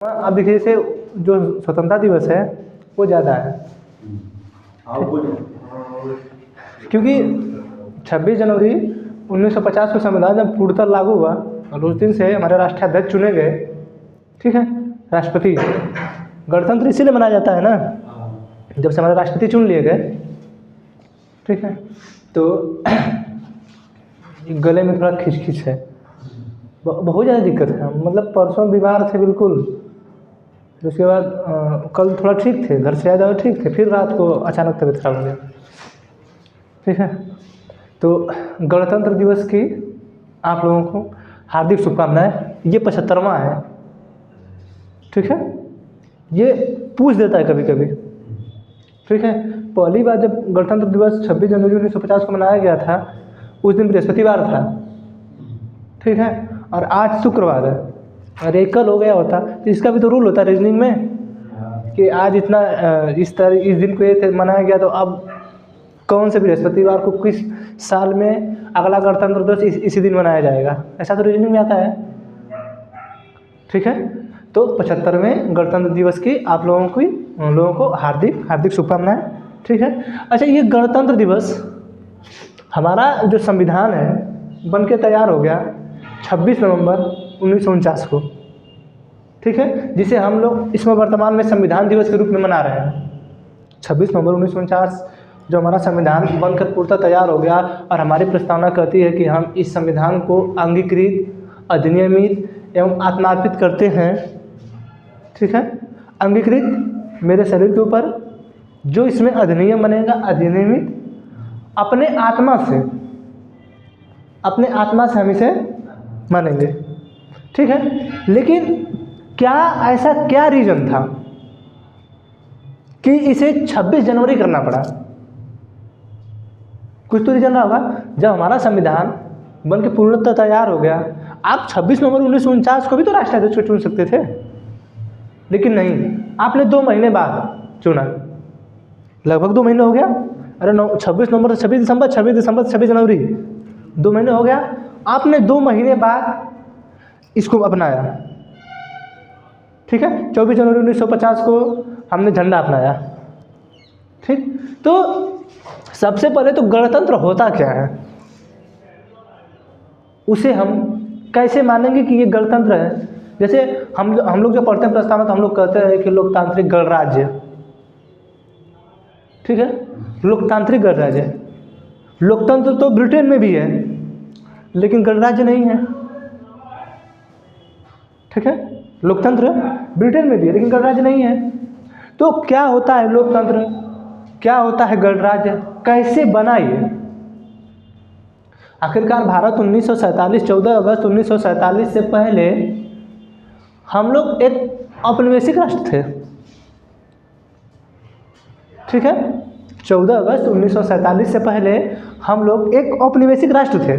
अब देखिए जैसे जो स्वतंत्रता दिवस है वो ज़्यादा है, क्योंकि 26 जनवरी 1950 को संविधान जब पूर्णतः लागू हुआ और उस दिन से हमारे राष्ट्राध्यक्ष चुने गए, ठीक है, राष्ट्रपति। गणतंत्र इसीलिए मनाया जाता है ना, जब से हमारे राष्ट्रपति चुन लिए गए, ठीक है। तो गले में थोड़ा खिंच है, बहुत ज़्यादा दिक्कत है। मतलब परसों बीमार थे बिल्कुल, उसके बाद कल थोड़ा ठीक थे, घर से आए ठीक थे, फिर रात को अचानक तबीयत खराब हो गया, ठीक है। तो गणतंत्र दिवस की आप लोगों को हार्दिक शुभकामनाएं। ये 75वां है, ठीक है। ये पूछ देता है कभी कभी, ठीक है। पहली बार जब गणतंत्र दिवस 26 जनवरी 1950 को मनाया गया था, उस दिन बृहस्पतिवार था, ठीक है, और आज शुक्रवार है। और एक कल हो गया होता तो इसका भी तो रूल होता है रीजनिंग में कि आज इतना इस दिन को ये मनाया गया, तो अब कौन से बृहस्पतिवार को किस साल में अगला गणतंत्र दिवस इसी दिन मनाया जाएगा, ऐसा तो रीजनिंग में आता है, ठीक है। तो 75वें गणतंत्र दिवस की आप लोगों को हार्दिक शुभकामनाएं, ठीक है। अच्छा, ये गणतंत्र दिवस हमारा जो संविधान है बन के तैयार हो गया 26 नवंबर 1949 को, ठीक है, जिसे हम लोग इसमें वर्तमान में संविधान दिवस के रूप में मना रहे हैं। 26 नवंबर 1949 जो हमारा संविधान बनकर पूर्णतः तैयार हो गया, और हमारी प्रस्तावना कहती है कि हम इस संविधान को अंगीकृत, अधिनियमित एवं आत्मार्पित करते हैं, ठीक है। अंगीकृत मेरे शरीर के ऊपर, जो इसमें अधिनियम बनेगा, अधिनियमित अपने आत्मा से हम इसे मानेंगे, ठीक है। लेकिन ऐसा क्या रीज़न था कि इसे 26 जनवरी करना पड़ा? कुछ तो रीज़न रहा होगा। जब हमारा संविधान बन के पूर्णतः तैयार हो गया, आप 26 नवंबर 1949 को भी तो राष्ट्राध्यक्ष को चुन सकते थे, लेकिन नहीं, आपने 2 महीने बाद चुना। लगभग 2 महीने हो गया। अरे 26 नवंबर से 26 दिसंबर, 26 दिसंबर से 26 जनवरी, 2 महीने हो गया। आपने 2 महीने बाद इसको अपनाया, ठीक है। 24 जनवरी 1950 को हमने झंडा अपनाया, ठीक। तो सबसे पहले तो गणतंत्र होता क्या है, उसे हम कैसे मानेंगे कि ये गणतंत्र है? जैसे हम लोग जो पढ़ते हैं प्रस्तावना, तो हम लोग कहते हैं कि लोकतांत्रिक गणराज्य, ठीक है, लोकतांत्रिक गणराज्य। लोकतंत्र तो ब्रिटेन में भी है, लेकिन गणराज्य नहीं है, ठीक है। लोकतंत्र ब्रिटेन में भी है, लेकिन गणराज्य नहीं है। तो क्या होता है लोकतंत्र, क्या होता है गणराज्य, कैसे बना ये? आखिरकार भारत 1947, 14 अगस्त 1947 से पहले हम लोग एक औपनिवेशिक राष्ट्र थे, ठीक है। 14 अगस्त 1947 से पहले हम लोग एक औपनिवेशिक राष्ट्र थे,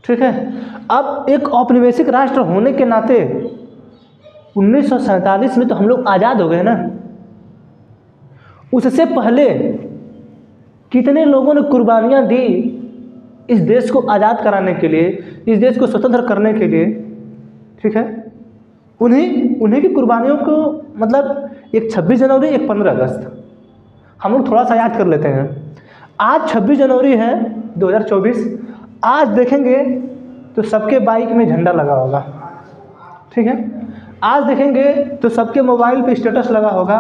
ठीक है। अब एक औपनिवेशिक राष्ट्र होने के नाते 1947 में तो हम लोग आज़ाद हो गए ना। उससे पहले कितने लोगों ने कुर्बानियाँ दी इस देश को आज़ाद कराने के लिए, इस देश को स्वतंत्र करने के लिए, ठीक है। उन्हीं की कुर्बानियों को, मतलब एक 26 जनवरी, एक 15 अगस्त, हम लोग थोड़ा सा याद कर लेते हैं। आज 26 जनवरी है 2024। आज देखेंगे तो सबके बाइक में झंडा लगा होगा, ठीक है। आज देखेंगे तो सबके मोबाइल पे स्टेटस लगा होगा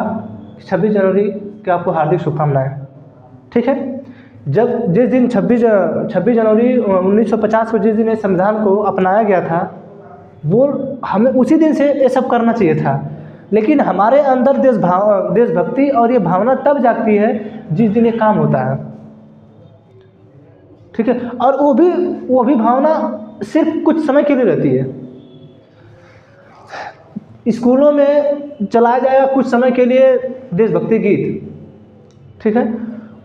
26 जनवरी की आपको हार्दिक शुभकामनाएं, ठीक है। जिस दिन 26 जनवरी 1950 को जिस दिन इस संविधान को अपनाया गया था, वो हमें उसी दिन से ये सब करना चाहिए था। लेकिन हमारे अंदर देशभक्ति और ये भावना तब जागती है जिस दिन ये काम होता है, ठीक है। और वो भी भावना सिर्फ कुछ समय के लिए रहती है। स्कूलों में चलाया जाएगा कुछ समय के लिए देशभक्ति गीत, ठीक है,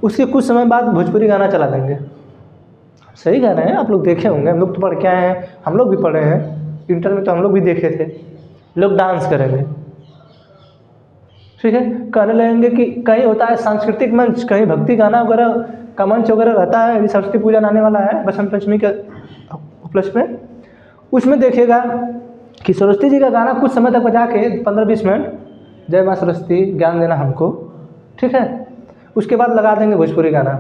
उसके कुछ समय बाद भोजपुरी गाना चला देंगे। सही कह रहे हैं, आप लोग देखे होंगे, हम लोग तो पढ़ के आए हैं, हम लोग भी पढ़े हैं, इंटर में तो हम लोग भी देखे थे। लोग डांस करेंगे, ठीक है, कहने लगेंगे कि कहीं होता है सांस्कृतिक मंच, कहीं भक्ति गाना वगैरह का मंच वगैरह रहता है। अभी सरस्वती पूजन आने वाला है, बसंत पंचमी के उपलक्ष्य में, उसमें देखिएगा कि सरस्वती जी का गाना कुछ समय तक बजा के 15-20 मिनट, जय माँ सरस्वती ज्ञान देना हमको, ठीक है, उसके बाद लगा देंगे भोजपुरी गाना,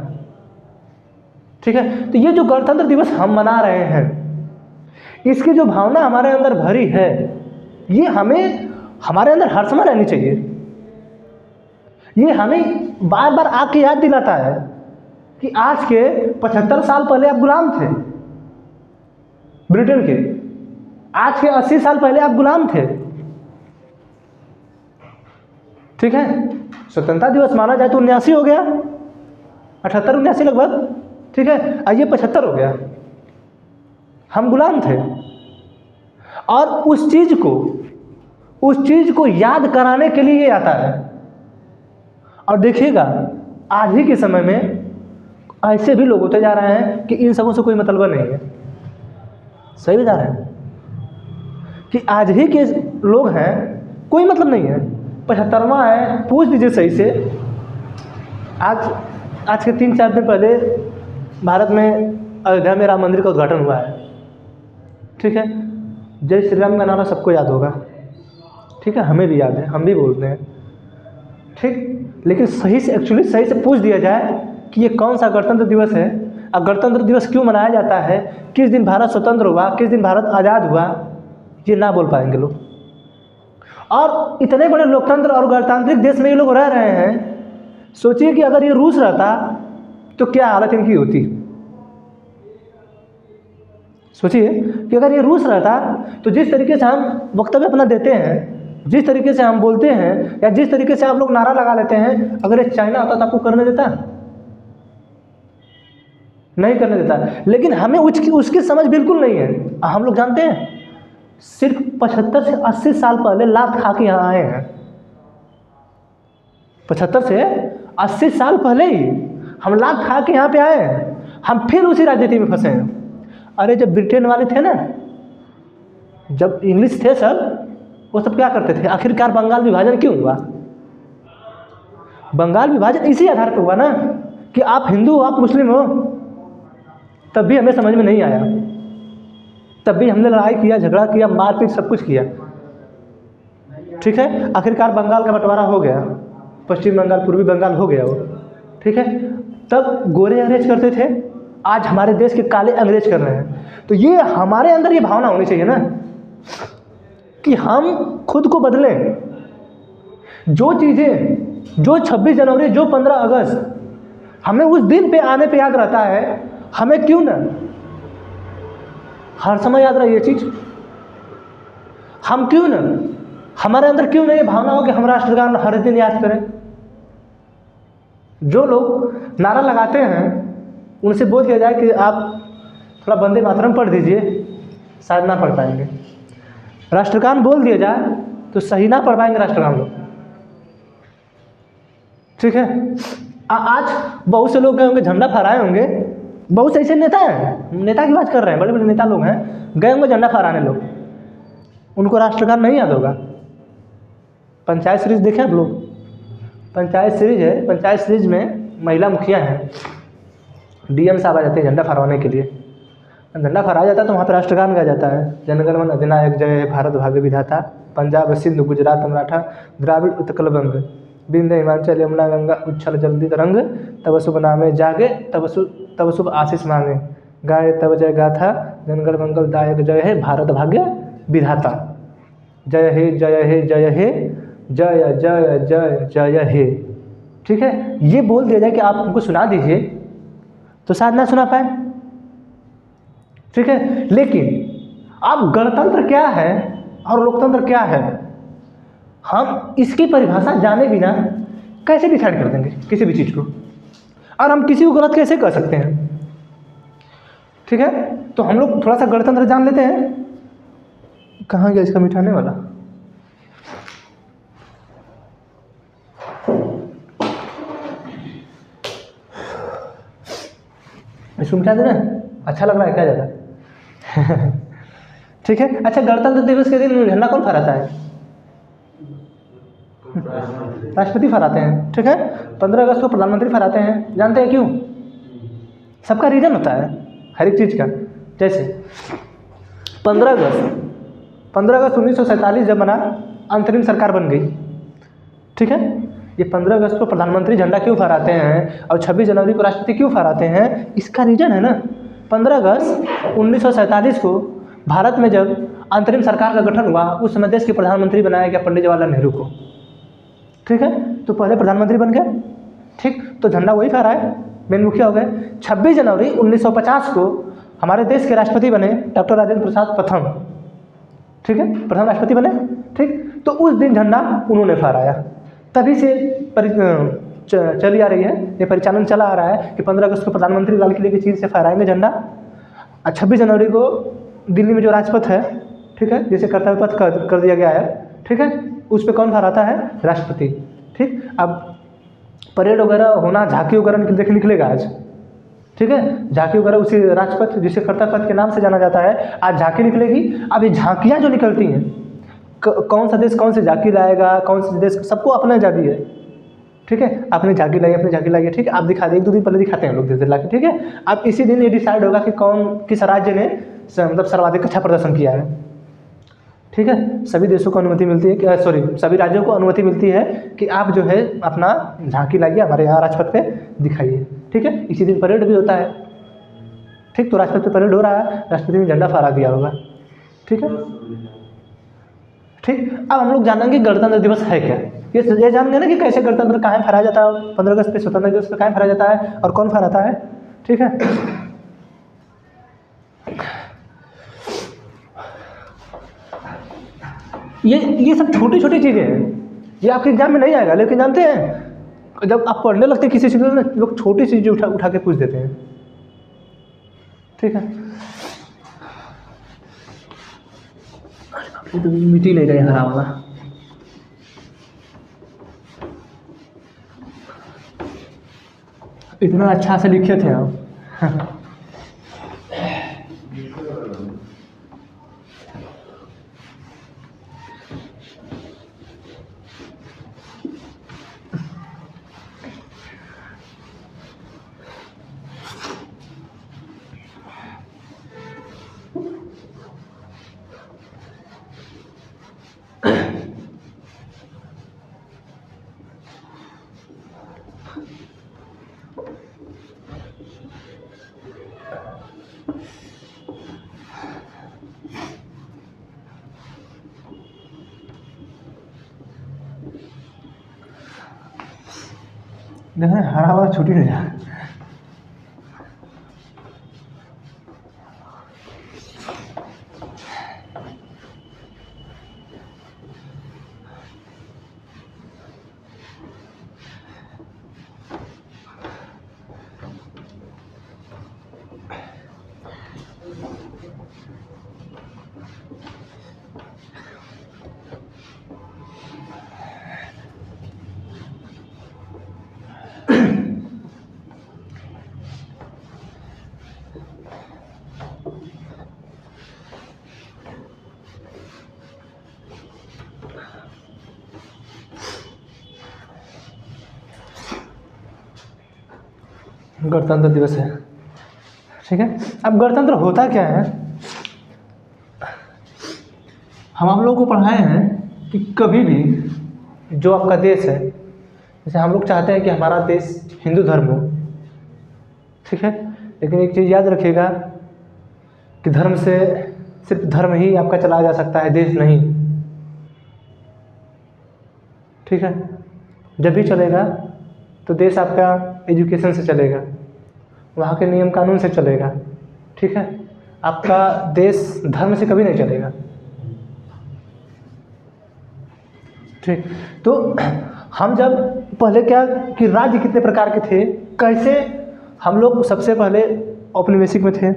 ठीक है। तो ये जो गणतंत्र दिवस हम मना रहे हैं, इसकी जो भावना हमारे अंदर भरी है, ये हमें हमारे अंदर हर समय रहनी चाहिए। ये हमें बार बार आके याद दिलाता है कि आज के 75 साल पहले आप गुलाम थे ब्रिटेन के, आज के 80 साल पहले आप गुलाम थे, ठीक है। स्वतंत्रता दिवस माना जाए तो 79 हो गया, 78-79 लगभग, ठीक है। आइए 75 हो गया, हम गुलाम थे। और उस चीज को याद कराने के लिए ये आता है। और देखिएगा आज ही के समय में ऐसे भी लोग होते जा रहे हैं कि इन सबों से कोई मतलब नहीं है। सही बता रहे हैं कि आज ही के लोग हैं, कोई मतलब नहीं है। 75वां है, पूछ लीजिए सही से। आज के 3-4 दिन पहले भारत में अयोध्या में राम मंदिर का उद्घाटन हुआ है, ठीक है। जय श्री राम का नारा सबको याद होगा, ठीक है, हमें भी याद है, हम भी बोलते हैं, ठीक। लेकिन सही से पूछ दिया जाए कि ये कौन सा गणतंत्र दिवस है, और गणतंत्र दिवस क्यों मनाया जाता है, किस दिन भारत स्वतंत्र हुआ, किस दिन भारत आज़ाद हुआ, ये ना बोल पाएंगे लोग। और इतने बड़े लोकतंत्र और गणतांत्रिक देश में ये लोग रह रहे हैं। सोचिए कि अगर ये रूस रहता तो क्या हालत इनकी होती। सोचिए कि अगर ये रूस रहता तो जिस तरीके से हम वक्तव्य अपना देते हैं, जिस तरीके से हम बोलते हैं, या जिस तरीके से आप लोग नारा लगा लेते हैं, अगर ये चाइना होता तो आपको करने देता? नहीं करने देता। लेकिन हमें उसकी समझ बिल्कुल नहीं है। हम लोग जानते हैं सिर्फ 75 से 80 साल पहले लात खा के यहाँ आए हैं। 75 से 80 साल पहले ही हम लात खा के यहाँ पे आए हैं। हम फिर उसी राजनीति में फंसे हैं। अरे जब ब्रिटेन वाले थे ना, जब इंग्लिश थे सब, वो सब क्या करते थे? आखिरकार बंगाल विभाजन क्यों हुआ? बंगाल विभाजन इसी आधार पर हुआ ना कि आप हिंदू हो, आप मुस्लिम हो। तब भी हमें समझ में नहीं आया, तब भी हमने लड़ाई किया, झगड़ा किया, मारपीट सब कुछ किया, ठीक है। आखिरकार बंगाल का बंटवारा हो गया, पश्चिम बंगाल, पूर्वी बंगाल हो गया वो, ठीक है। तब गोरे अंग्रेज करते थे, आज हमारे देश के काले अंग्रेज कर रहे हैं। तो ये हमारे अंदर ये भावना होनी चाहिए ना कि हम खुद को बदलें। जो चीज़ें, जो 26 जनवरी, जो 15 अगस्त हमें उस दिन पे आने पे याद रहता है, हमें क्यों ना हर समय याद रहे ये चीज़? हम क्यों ना, हमारे अंदर क्यों ना ये भावना हो कि हम राष्ट्रगान हर दिन याद करें? जो लोग नारा लगाते हैं उनसे बोल दिया जाए कि आप थोड़ा वंदे मातरम पढ़ दीजिए, शायद ना पढ़ पाएंगे। राष्ट्रगान बोल दिया जाए तो सही ना पढ़ पाएंगे राष्ट्रगान लोग, ठीक है। आज बहुत से लोग गए होंगे, झंडा फहराए होंगे, बहुत से ऐसे नेता हैं, नेता की बात कर रहे हैं, बड़े बड़े नेता लोग हैं, गए होंगे झंडा फहराने लोग, उनको राष्ट्रगान नहीं याद होगा। पंचायत सीरीज देखें आप लोग, पंचायत सीरीज है, पंचायत सीरीज में महिला मुखिया हैं, डीएम साहब आ जाते हैं झंडा फहराने के लिए। झंडा फहराया जाता है तो वहाँ पर राष्ट्रगान गाया जाता है, जनगण मन अधिनायक जय भारत भाग्य विधाता, पंजाब सिंधु गुजरात मराठा द्राविड़ उत्कल बंग, विंध्य हिमाचल यमुना गंगा उच्छल जल्दी तरंग, तब शुभ नामे जागे तब शुभ आशीष मांगे, गाए तब जय गाथा जनगण मंगल दायक जय है भारत भाग्य विधाता। जय हे जय हे जय हे जय जय जय जय हे, ठीक है। ये बोल दिया जाए कि आप हमको सुना दीजिए तो शायद ना सुना पाए, ठीक है। लेकिन अब गणतंत्र क्या है और लोकतंत्र क्या है, हम इसकी परिभाषा जाने बिना कैसे डिसाइड कर देंगे किसी भी चीज़ को, और हम किसी को गलत कैसे कर सकते हैं, ठीक है। तो हम लोग थोड़ा सा गणतंत्र जान लेते हैं। कहाँ गया इसका मिटाने वाला? इसको मिटा देना, अच्छा लग रहा है क्या ज़्यादा? ठीक है। अच्छा, गणतंत्र दिवस के दिन झंडा कौन फहराता है? राष्ट्रपति फहराते हैं, ठीक है। 15 अगस्त को प्रधानमंत्री फहराते हैं। जानते हैं क्यों? सबका रीजन होता है हर एक चीज़ का। जैसे 15 15 अगस्त 1947 जब बना, अंतरिम सरकार बन गई, ठीक है। ये 15 अगस्त को प्रधानमंत्री झंडा क्यों फहराते हैं और 26 जनवरी को राष्ट्रपति क्यों फहराते हैं, इसका रीज़न है ना। 15 अगस्त 1947 को भारत में जब अंतरिम सरकार का गठन हुआ, उस समय देश के प्रधानमंत्री बनाया गया पंडित जवाहरलाल नेहरू को, ठीक है। तो पहले प्रधानमंत्री बन गए, ठीक, तो झंडा वही फहराए, मेन मुखिया हो गए। 26 जनवरी 1950 को हमारे देश के राष्ट्रपति बने डॉक्टर राजेंद्र प्रसाद प्रथम, ठीक है, प्रथम राष्ट्रपति बने, ठीक। तो उस दिन झंडा उन्होंने फहराया, तभी से चली आ रही है, ये परिचालन चला आ रहा है कि 15 अगस्त को प्रधानमंत्री लाल किले की चीज़ से फहराएंगे झंडा, और 26 जनवरी को दिल्ली में जो राजपथ है, ठीक है, जिसे कर्तव्य पथ कर दिया गया है, ठीक है, उस पर कौन फहराता है, राष्ट्रपति, ठीक। अब परेड वगैरह होना, झांकी वगैरह देख निकलेगा आज, ठीक है, झांकी वगैरह उसी राजपथ जिसे कर्तव्य पथ के नाम से जाना जाता है, आज झांकी निकलेगी। अब ये झांकियाँ जो निकलती हैं, कौन सा देश कौन से झांकी लाएगा, कौन से देश, सबको अपना आज़ादी है, ठीक है, आपने झांकी लाई, अपनी झांकी लाई है, ठीक है, आप दिखा दें, 1-2 दिन पहले दिखाते हैं लोग धीरे ला के, ठीक है। अब इसी दिन ये डिसाइड होगा कि किस राज्य ने मतलब सर्वाधिक अच्छा प्रदर्शन किया है, ठीक है। सभी देशों को अनुमति मिलती है कि सभी राज्यों को अनुमति मिलती है कि आप जो है अपना झांकी लाइए, हमारे यहाँ राजपथ पे दिखाइए, ठीक है। इसी दिन परेड भी होता है, ठीक, तो राजपथ पे परेड हो रहा है, राष्ट्रपति ने झंडा फहरा दिया होगा, ठीक है, ठीक। अब हम लोग जानेंगे गणतंत्र दिवस है क्या, ये जान गए ना कि कैसे गणतंत्र कहाँ फहराया जाता है, 15 अगस्त पे स्वतंत्रता दिवस पे कहाँ फहराया जाता है और कौन फहराता है, ठीक है। ये सब छोटी छोटी चीज़ें हैं, ये आपके एग्जाम में नहीं आएगा, लेकिन जानते हैं जब आप पढ़ने लगते हैं किसी चीज़ में, लोग छोटी चीज़ें उठा के पूछ देते हैं, ठीक है। तो मिट्टी नहीं रहे हरा वाला, इतना अच्छा से लिखे थे आप। देखें हरा वाला छुट्टी नहीं जा, गणतंत्र दिवस है, ठीक है। अब गणतंत्र होता क्या है, हम आप लोगों को पढ़ाए हैं कि कभी भी जो आपका देश है, जैसे हम लोग चाहते हैं कि हमारा देश हिंदू धर्म हो, ठीक है, लेकिन एक चीज़ याद रखिएगा कि धर्म से सिर्फ धर्म ही आपका चलाया जा सकता है, देश नहीं, ठीक है। जब भी चलेगा तो देश आपका एजुकेशन से चलेगा, वहाँ के नियम कानून से चलेगा, ठीक है। आपका देश धर्म से कभी नहीं चलेगा, ठीक। तो हम जब पहले क्या कि राज्य कितने प्रकार के थे, कैसे हम लोग सबसे पहले औपनिवेशिक में थे,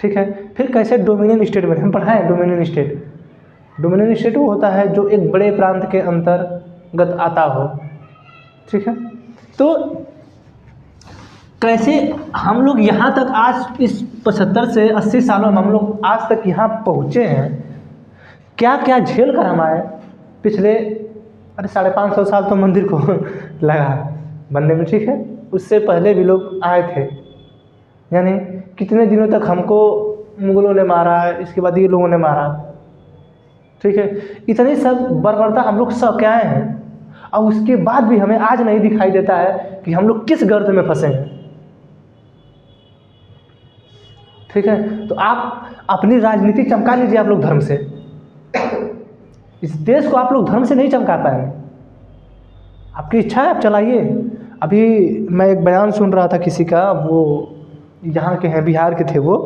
ठीक है, फिर कैसे डोमिनियन स्टेट में, हम पढ़ाए डोमिनियन स्टेट। डोमिनियन स्टेट वो होता है जो एक बड़े प्रांत के अंतर्गत आता हो, ठीक है। तो कैसे हम लोग यहाँ तक आज इस 75 से 80 सालों में हम लोग आज तक यहाँ पहुँचे हैं, क्या क्या झेल कर हम आए। पिछले 550 साल तो मंदिर को लगा बनने में, ठीक है, उससे पहले भी लोग आए थे, यानी कितने दिनों तक हमको मुगलों ने मारा, इसके बाद ये लोगों ने मारा, ठीक है, इतनी सब बर्बरता हम लोग सह के आए हैं, और उसके बाद भी हमें आज नहीं दिखाई देता है कि हम लोग किस गर्त में फंसे हैं। ठीक है, तो आप अपनी राजनीति चमका लीजिए आप लोग धर्म से। इस देश को आप लोग धर्म से नहीं चमका पाएंगे। आपकी इच्छा है आप चलाइए। अभी मैं एक बयान सुन रहा था किसी का, वो यहाँ के हैं, बिहार के थे वो,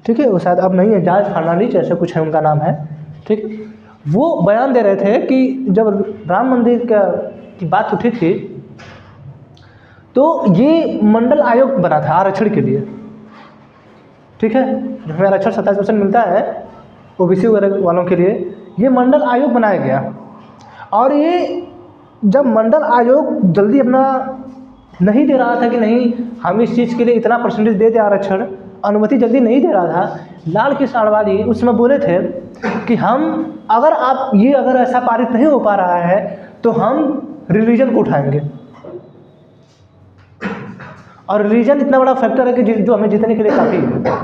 ठीक है, वो शायद अब नहीं है, जॉर्ज फर्नांडिस ऐसा कुछ है उनका नाम है, ठीक। वो बयान दे रहे थे कि जब राम मंदिर की बात उठी थी तो ये मंडल आयोग बना था आरक्षण के लिए, ठीक है, जो हमें आरक्षण 27% मिलता है ओबीसी वगैरह वालों के लिए, ये मंडल आयोग बनाया गया। और ये जब मंडल आयोग जल्दी अपना नहीं दे रहा था कि नहीं हम इस चीज़ के लिए इतना परसेंटेज दे दें, आरक्षण अनुमति जल्दी नहीं दे रहा था, लाल कृष्ण आडवाणी उस समय बोले थे कि हम अगर ऐसा पारित नहीं हो पा रहा है तो हम रिलीजन को उठाएंगे। और रिलीजन इतना बड़ा फैक्टर है कि जो हमें जीतने के लिए काफ़ी है।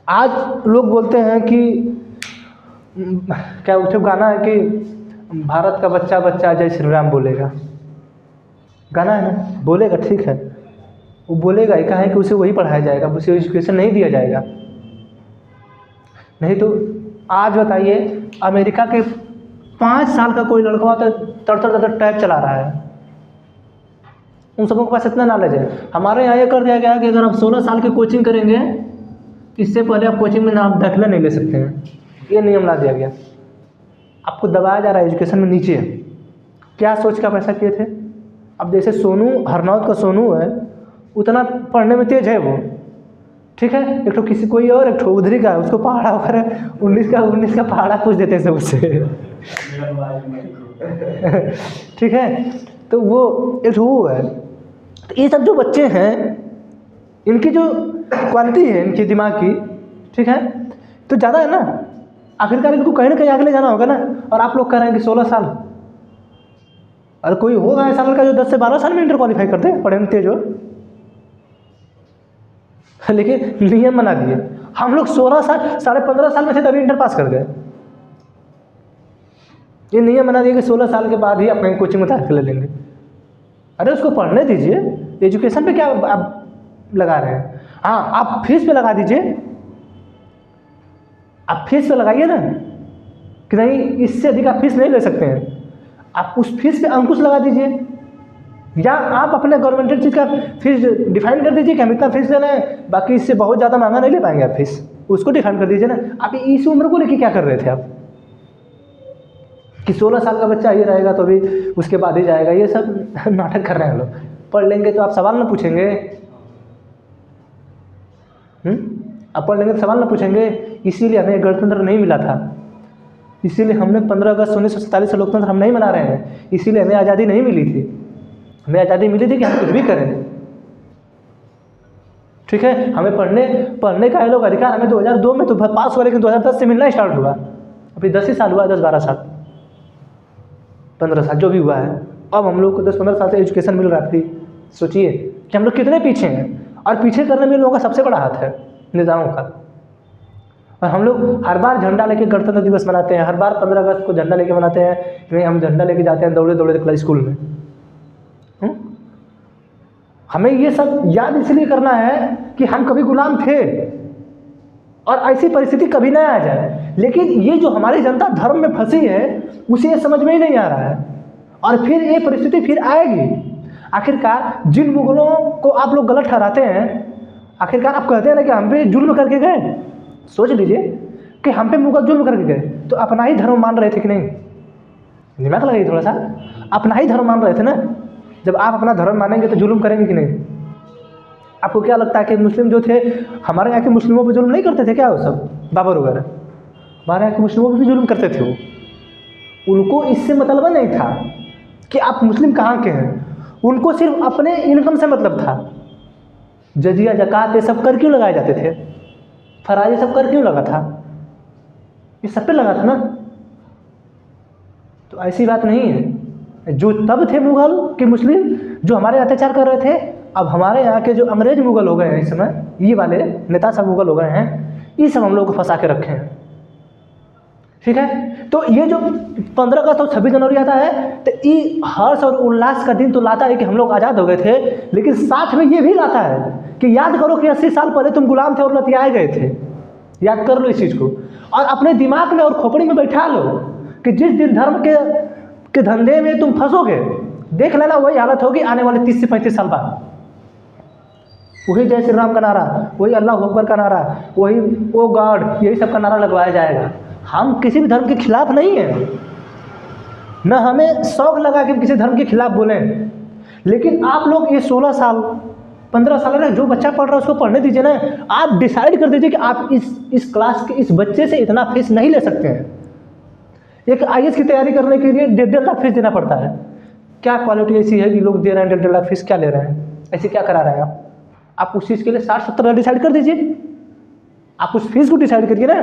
आज लोग बोलते हैं कि क्या उसे गाना है कि भारत का बच्चा बच्चा जय श्री राम बोलेगा, गाना है ना, बोलेगा, ठीक है, वो बोलेगा ही, कहा है कि उसे वही पढ़ाया जाएगा, उसे एजुकेशन नहीं दिया जाएगा। नहीं तो आज बताइए अमेरिका के 5 साल का कोई लड़का तो तड़ टैब चला रहा है, उन सबों के पास इतना नॉलेज है। हमारे यहाँ ये कर दिया गया कि अगर आप 16 साल की कोचिंग करेंगे, इससे पहले आप कोचिंग में नाम दाखिला नहीं ले सकते हैं, ये नियम ला दिया गया। आपको दबाया जा रहा है एजुकेशन में नीचे। क्या सोच का पैसा किए थे? अब जैसे सोनू, हरनौत का सोनू है, उतना पढ़ने में तेज है वो, ठीक है, एक तो किसी कोई और, एक तो उधरी का है, उसको पहाड़ा वगैरह 19 का पहाड़ा पूछ देते हैं सब उससे ठीक है, तो वो एक वो है। तो ये सब जो बच्चे हैं, इनकी जो क्वालिटी है इनके दिमाग की, ठीक है, तो ज़्यादा है ना, आखिरकार इनको कहीं ना कहीं आगे ले जाना होगा ना। और आप लोग कह रहे हैं कि 16 साल, और कोई होगा ऐसा लड़का जो 10 से 12 साल में इंटर क्वालिफाई करते हैं, पढ़े में तेज हो, लेकिन नियम बना दिए। हम लोग 16 साल, 15.5 साल में थे तभी इंटर पास कर गए। ये नियम बना दिया कि 16 साल के बाद ही अपने कोचिंग में दाखिला लेंगे। अरे उसको पढ़ने दीजिए, एजुकेशन पे क्या आप लगा रहे हैं? हाँ, आप फीस पे लगा दीजिए, आप फीस पे लगाइए ना कि नहीं इससे अधिक आप फीस नहीं ले सकते हैं, आप उस फीस पे अंकुश लगा दीजिए। या आप अपने गवर्नमेंटल चीज़ का फीस डिफाइन कर दीजिए कि हम इतना फीस लेना है, बाकी इससे बहुत ज़्यादा महंगा नहीं ले पाएंगे आप फीस, उसको डिफाइन कर दीजिए ना। आप इस उम्र को लेके क्या कर रहे थे आप कि 16 साल का बच्चा ये रहेगा तो अभी उसके बाद ही जाएगा? ये सब नाटक कर रहे हैं लोग। पढ़ लेंगे तो आप सवाल ना पूछेंगे, आप पढ़ लेंगे तो सवाल ना पूछेंगे। इसीलिए हमें गणतंत्र नहीं मिला था, इसीलिए हमने 15 अगस्त 1947 से लोकतंत्र हम नहीं मना रहे हैं, इसीलिए हमें आज़ादी नहीं मिली थी। हमें आज़ादी मिली थी कि हम कुछ भी करें, ठीक है। हमें पढ़ने का ये लोग अधिकार हमें 2002 में तो पास हुआ, लेकिन 2010 से मिलना स्टार्ट हुआ। अभी 10 ही साल हुआ, 10-12 साल, 15 साल जो भी हुआ है। अब हम लोग को 10-15 साल से एजुकेशन मिल रहा है। सोचिए कि हम लोग कितने पीछे हैं, और पीछे करने में लोगों का सबसे बड़ा हाथ है नेताओं का। और हम लोग हर बार झंडा लेके गणतंत्र दिवस मनाते हैं, हर बार 15 अगस्त को झंडा लेके मनाते हैं, नहीं हम झंडा लेके जाते हैं दौड़े स्कूल में। हमें ये सब याद इसलिए करना है कि हम कभी गुलाम थे और ऐसी परिस्थिति कभी ना आ जाए। लेकिन ये जो हमारी जनता धर्म में फंसी है, उसे ये समझ में ही नहीं आ रहा है, और फिर ये परिस्थिति फिर आएगी। आखिरकार जिन मुगलों को आप लोग गलत ठहराते हैं, आखिरकार आप कहते हैं ना कि हम पे जुल्म करके गए। सोच लीजिए कि हम पे मुगल जुल्म करके गए, तो अपना ही धर्म मान रहे थे कि नहीं? दिमाग लगाइए थोड़ा सा, अपना ही धर्म मान रहे थे ना। जब आप अपना धर्म मानेंगे तो जुल्म करेंगे कि नहीं? आपको क्या लगता है कि मुस्लिम जो थे, हमारे यहाँ के मुस्लिमों पर जुल्म नहीं करते थे क्या? वो सब बाबर वगैरह हमारे यहाँ के मुस्लिमों पर भी जुल्म करते थे। वो उनको इससे मतलब नहीं था कि आप मुस्लिम कहाँ के हैं, उनको सिर्फ अपने इनकम से मतलब था। जजिया ज़कात ये सब कर क्यों लगाए जाते थे? फराज ये सब कर क्यों लगा था? ये सब पे लगा था ना। तो ऐसी बात नहीं है। जो तब थे मुगल के मुस्लिम जो हमारे अत्याचार कर रहे थे, अब हमारे यहाँ के जो अंग्रेज मुगल हो गए हैं इस समय, ये वाले नेता सब मुगल हो गए हैं, ये सब हम लोग को फंसा के रखे हैं। ठीक है। तो ये जो 15 अगस्त और 26 जनवरी आता है तो ये हर्ष और उल्लास का दिन तो लाता है कि हम लोग आज़ाद हो गए थे, लेकिन साथ में ये भी लाता है कि याद करो कि 80 साल पहले तुम गुलाम थे और लतियाए गए थे। याद कर लो इस चीज़ को और अपने दिमाग में और खोपड़ी में बैठा लो कि जिस दिन धर्म के धंधे में तुम फंसोगे, देख लेना वही हालत होगी आने वाले 30 से 35 साल बाद। वही जय श्री राम का नारा, वही अल्लाह अकबर का नारा, वही ओ गॉड, यही सब का नारा लगवाया जाएगा। हम किसी भी धर्म के खिलाफ नहीं हैं, न हमें शौक लगा कि किसी धर्म के खिलाफ बोलें, लेकिन आप लोग ये 16 साल 15 साल है जो बच्चा पढ़ रहा है उसको पढ़ने दीजिए ना। आप डिसाइड कर दीजिए कि आप इस क्लास के इस बच्चे से इतना फीस नहीं ले सकते हैं। एक IAS की तैयारी करने के लिए 1.5 लाख फीस देना पड़ता है। क्या क्वालिटी ऐसी है कि लोग दे रहे हैं 1.5 लाख फीस? क्या ले रहे हैं? ऐसे क्या करा रहे हैं आप उस चीज़ के लिए 60-70 लाख डिसाइड कर दीजिए। आप उस फीस को डिसाइड करिए ना।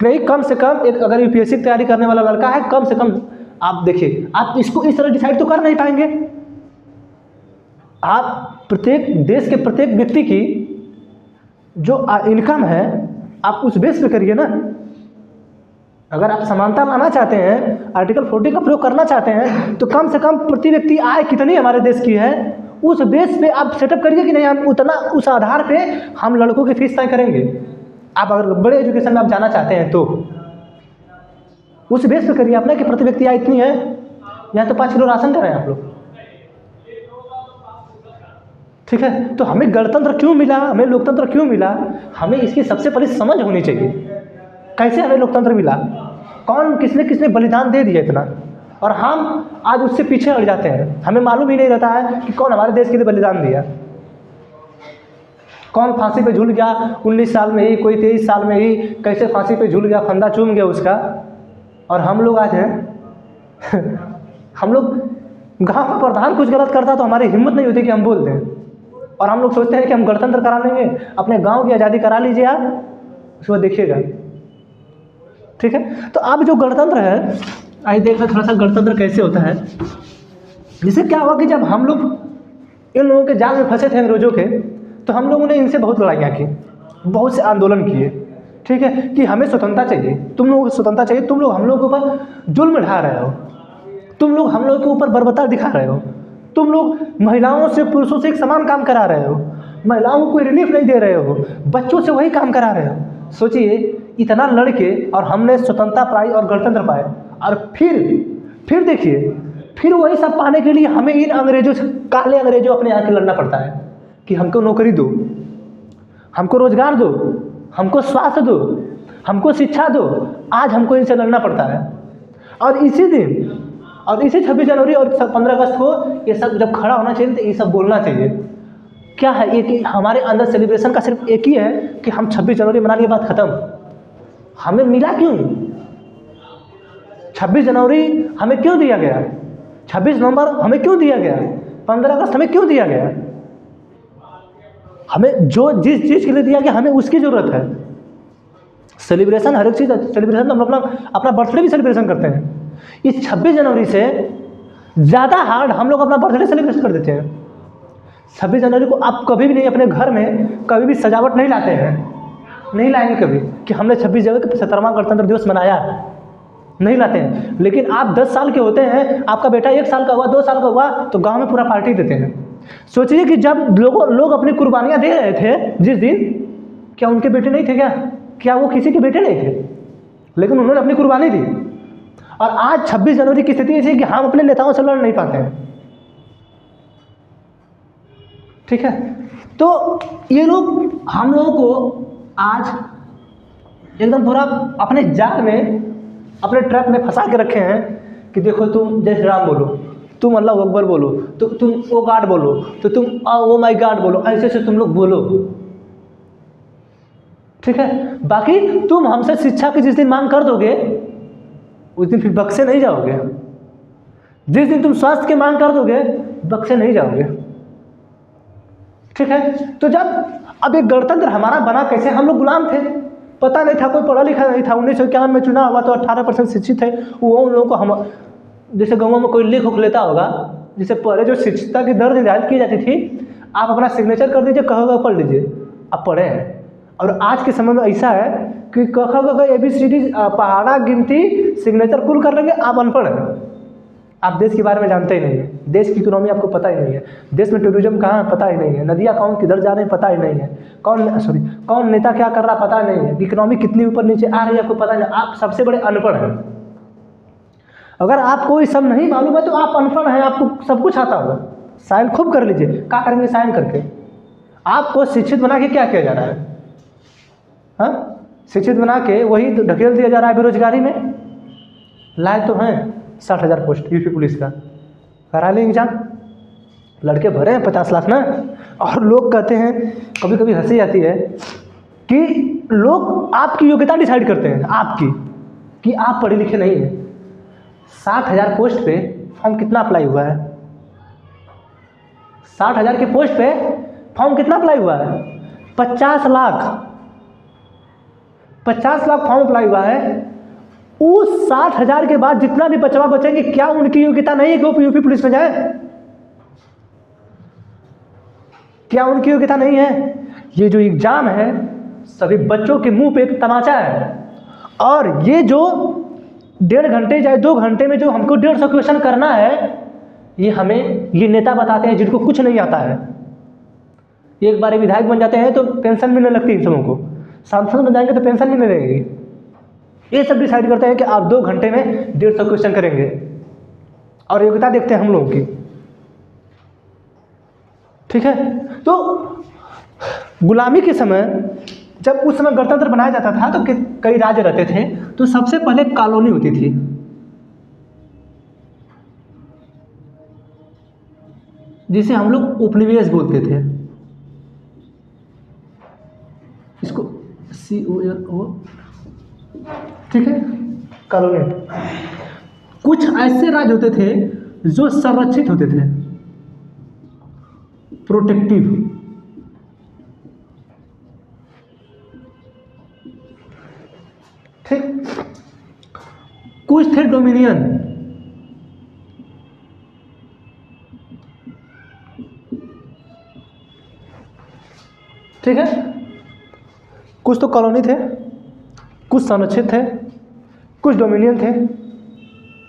नहीं, कम से कम एक अगर UPSC की तैयारी करने वाला लड़का है, कम से कम आप देखिए, आप इसको इस तरह डिसाइड तो कर नहीं पाएंगे। आप प्रत्येक देश के प्रत्येक व्यक्ति की जो इनकम है आप उस बेस पे करिए ना। अगर आप समानता लाना चाहते हैं, आर्टिकल 40 का प्रयोग करना चाहते हैं, तो कम से कम प्रति व्यक्ति आय कितनी हमारे देश की है उस बेस पे आप सेटअप करिए कि नहीं हम उतना उस आधार पे हम लड़कों की फीस तय करेंगे। आप अगर बड़े एजुकेशन में आप जाना चाहते हैं तो उस बेस पे करिए अपना कि प्रति व्यक्ति आय इतनी है। यहाँ तो 5 किलो राशन दे रहे हैं आप लोग, ठीक है। तो हमें गणतंत्र क्यों मिला, हमें लोकतंत्र क्यों मिला, हमें इसकी सबसे पहले समझ होनी चाहिए। कैसे हमें लोकतंत्र मिला, कौन किसने बलिदान दे दिया इतना, और हम आज उससे पीछे हट जाते हैं। हमें मालूम ही नहीं रहता है कि कौन हमारे देश के लिए बलिदान दिया। कौन फांसी पे झूल गया 19 साल में ही, कोई 23 साल में ही कैसे फांसी पे झूल गया, फंदा चूम गया उसका। और हम लोग आज हैं हम लोग गाँव का प्रधान कुछ गलत करता तो हमारी हिम्मत नहीं होती कि हम बोल दें, और हम लोग सोचते हैं कि हम गणतंत्र करा लेंगे। अपने गांव की आज़ादी करा लीजिए आप, उसको देखिएगा, ठीक है। तो अब जो गणतंत्र है, आइए देखते थोड़ा सा गणतंत्र कैसे होता है। जिससे क्या हुआ कि जब हम लोग इन लोगों के जाल में फंसे थे अंग्रेजों के, तो हम लोगों ने इनसे बहुत लड़ाइयाँ की, बहुत से आंदोलन किए, ठीक है, कि हमें स्वतंत्रता चाहिए, तुम लोगों को स्वतंत्रता चाहिए, तुम लोग हम लोगों के ऊपर जुल्म ढा रहे हो, तुम लोग हम लोगों के ऊपर बर्बरता दिखा रहे हो, तुम लोग महिलाओं से पुरुषों से एक समान काम करा रहे हो, महिलाओं को कोई रिलीफ नहीं दे रहे हो, बच्चों से वही काम करा रहे हो। सोचिए इतना लड़के और हमने स्वतंत्रता पाई और गणतंत्र पाए, और फिर देखिए फिर वही सब पाने के लिए हमें इन अंग्रेजों से, काले अंग्रेजों अपने यहाँ के लड़ना पड़ता है कि हमको नौकरी दो, हमको रोजगार दो, हमको स्वास्थ्य दो, हमको शिक्षा दो। आज हमको इनसे लड़ना पड़ता है। और इसी दिन और इसी 26 जनवरी और 15 अगस्त को ये सब जब खड़ा होना चाहिए तो ये सब बोलना चाहिए। क्या है ये कि हमारे अंदर सेलिब्रेशन का सिर्फ एक ही है कि हम 26 जनवरी मनाने के बाद ख़त्म। हमें मिला क्यों 26 जनवरी, हमें क्यों दिया गया 26 नवंबर, हमें क्यों दिया गया 15 अगस्त, हमें क्यों दिया गया? हमें जो जिस चीज़ के लिए दिया गया हमें उसकी ज़रूरत है। सेलिब्रेशन हर एक चीज़, सेलिब्रेशन हम अपना बर्थडे भी सेलिब्रेशन करते हैं। इस 26 जनवरी से ज़्यादा हार्ड हम लोग अपना बर्थडे सेलिब्रेट कर देते हैं। 26 जनवरी को आप कभी भी नहीं अपने घर में कभी भी सजावट नहीं लाते हैं, नहीं लाएंगे कभी कि हमने 26 जनवरी का 75वां गणतंत्र दिवस मनाया, नहीं लाते हैं। लेकिन आप 10 साल के होते हैं, आपका बेटा 1 साल का हुआ, 2 साल का हुआ, तो गांव में पूरा पार्टी देते हैं। सोचिए कि जब लोग अपनी कुर्बानियाँ दे रहे थे जिस दिन, क्या उनके बेटे नहीं थे? क्या वो किसी के बेटे नहीं थे? लेकिन उन्होंने अपनी कुर्बानी दी। और आज 26 जनवरी की स्थिति ऐसी है कि हम अपने नेताओं से लड़ नहीं पाते हैं, ठीक है। तो ये लोग हम लोगों को आज एकदम पूरा अपने जाल में, अपने ट्रैप में फंसा के रखे हैं कि देखो तुम जय श्री राम बोलो, तुम अल्लाह अकबर बोलो, तो तुम ओ गॉड बोलो, तो तुम ओ माय गॉड बोलो, ऐसे से तुम लोग बोलो, ठीक है। बाकी तुम हमसे शिक्षा की जिस दिन मांग कर दोगे उस दिन फिर बक्से नहीं जाओगे। जिस दिन तुम स्वास्थ्य की मांग कर दोगे बक्से नहीं जाओगे, ठीक है। तो जब अब एक गणतंत्र हमारा बना कैसे, हम लोग गुलाम थे, पता नहीं था, कोई पढ़ा लिखा नहीं था। 1951 में चुनाव हुआ तो 18% शिक्षित थे। वो उन लोगों को हम जैसे गाँव में कोई लिख उख लेता होगा, जैसे पहले जो शिक्षिता की दर निर्धारित की जाती थी, आप अपना सिग्नेचर कर दीजिए, कहोगे पढ़ लीजिए, आप पढ़े हैं। और आज के समय में ऐसा है कि क ख ग घ ABCD पहाड़ा गिनती सिग्नेचर कुल कर लेंगे, आप अनपढ़ हैं, आप देश के बारे में जानते ही नहीं है, देश की इकोनॉमी आपको पता ही नहीं है, देश में टूरिज्म कहाँ है पता ही नहीं है, नदियाँ कौन किधर जा रही हैं पता ही नहीं है, कौन नेता क्या कर रहा पता नहीं है, इकोनॉमी कितनी ऊपर नीचे आ रही है आपको पता नहीं, आप सबसे बड़े अनपढ़ हैं। अगर आपको ये सब नहीं मालूम है तो आप अनपढ़ हैं, आपको सब कुछ आता होगा। साइन खूब कर लीजिए, क्या करेंगे साइन करके? आपको शिक्षित बना के क्या किया जा रहा है? हाँ, शिक्षित बना के वही तो ढकेल दिया जा रहा है बेरोजगारी में। लाए तो हैं 60,000 पोस्ट यूपी पुलिस का, करा लें एग्जाम, लड़के भरे हैं 50 लाख ना। और लोग कहते हैं, कभी कभी हंसी आती है कि लोग आपकी योग्यता डिसाइड करते हैं आपकी, कि आप पढ़े लिखे नहीं हैं। 60,000 पोस्ट पे फॉर्म कितना अप्लाई हुआ है? 60,000 के पोस्ट पे फॉर्म कितना अप्लाई हुआ है? 50 लाख, 50 लाख फॉर्म अप्लाई हुआ है। उस 60,000 के बाद जितना भी बचवा बचेंगे, क्या उनकी योग्यता नहीं है कि वो यूपी पुलिस में जाए? क्या उनकी योग्यता नहीं है? ये जो एग्जाम है सभी बच्चों के मुंह पे एक तमाचा है। और ये जो 1.5 घंटे या 2 घंटे में जो हमको 150 क्वेश्चन करना है, ये हमें ये नेता बताते हैं जिनको कुछ नहीं आता है। एक बार विधायक बन जाते हैं तो पेंशन मिलने लगती है इन सबों को, सांसद बन जाएंगे तो पेंशन नहीं मिलेगी। ये सब डिसाइड करते हैं कि आप 2 घंटे में 150 क्वेश्चन करेंगे और योग्यता देखते हैं हम लोगों की। ठीक है, तो गुलामी के समय, जब उस समय गणतंत्र बनाया जाता था तो कई राज्य रहते थे, तो सबसे पहले कॉलोनी होती थी। जिसे हम लोग उपनिवेश बोलते थे, इसको COLO, ठीक है, कॉलोनी। कुछ ऐसे राज्य होते थे जो संरक्षित होते थे, प्रोटेक्टिव। ठीक, कुछ थे डोमिनियन, ठीक है, कुछ तो कॉलोनी थे, कुछ संरक्षित थे, कुछ डोमिनियन थे।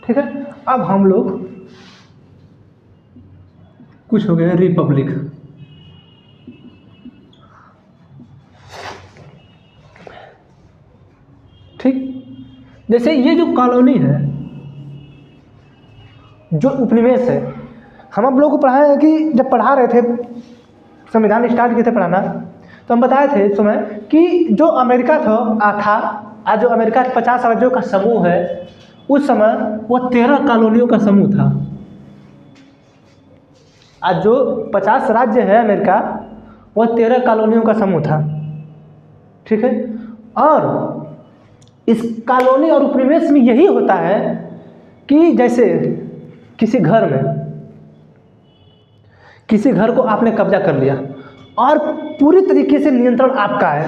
ठीक है, अब हम लोग कुछ हो गए रिपब्लिक। ठीक, जैसे ये जो कॉलोनी है, जो उपनिवेश है, हम आप लोगों को पढ़ाया है कि जब पढ़ा रहे थे, संविधान स्टार्ट किए थे पढ़ाना, तो हम बताए थे इस समय कि जो अमेरिका था आज जो अमेरिका 50 राज्यों का समूह है, उस समय वो 13 कॉलोनियों का समूह था। आज जो 50 राज्य है अमेरिका, वो 13 कॉलोनियों का समूह था। ठीक है, और इस कॉलोनी और उपनिवेश में यही होता है कि जैसे किसी घर को आपने कब्जा कर लिया और पूरी तरीके से नियंत्रण आपका है,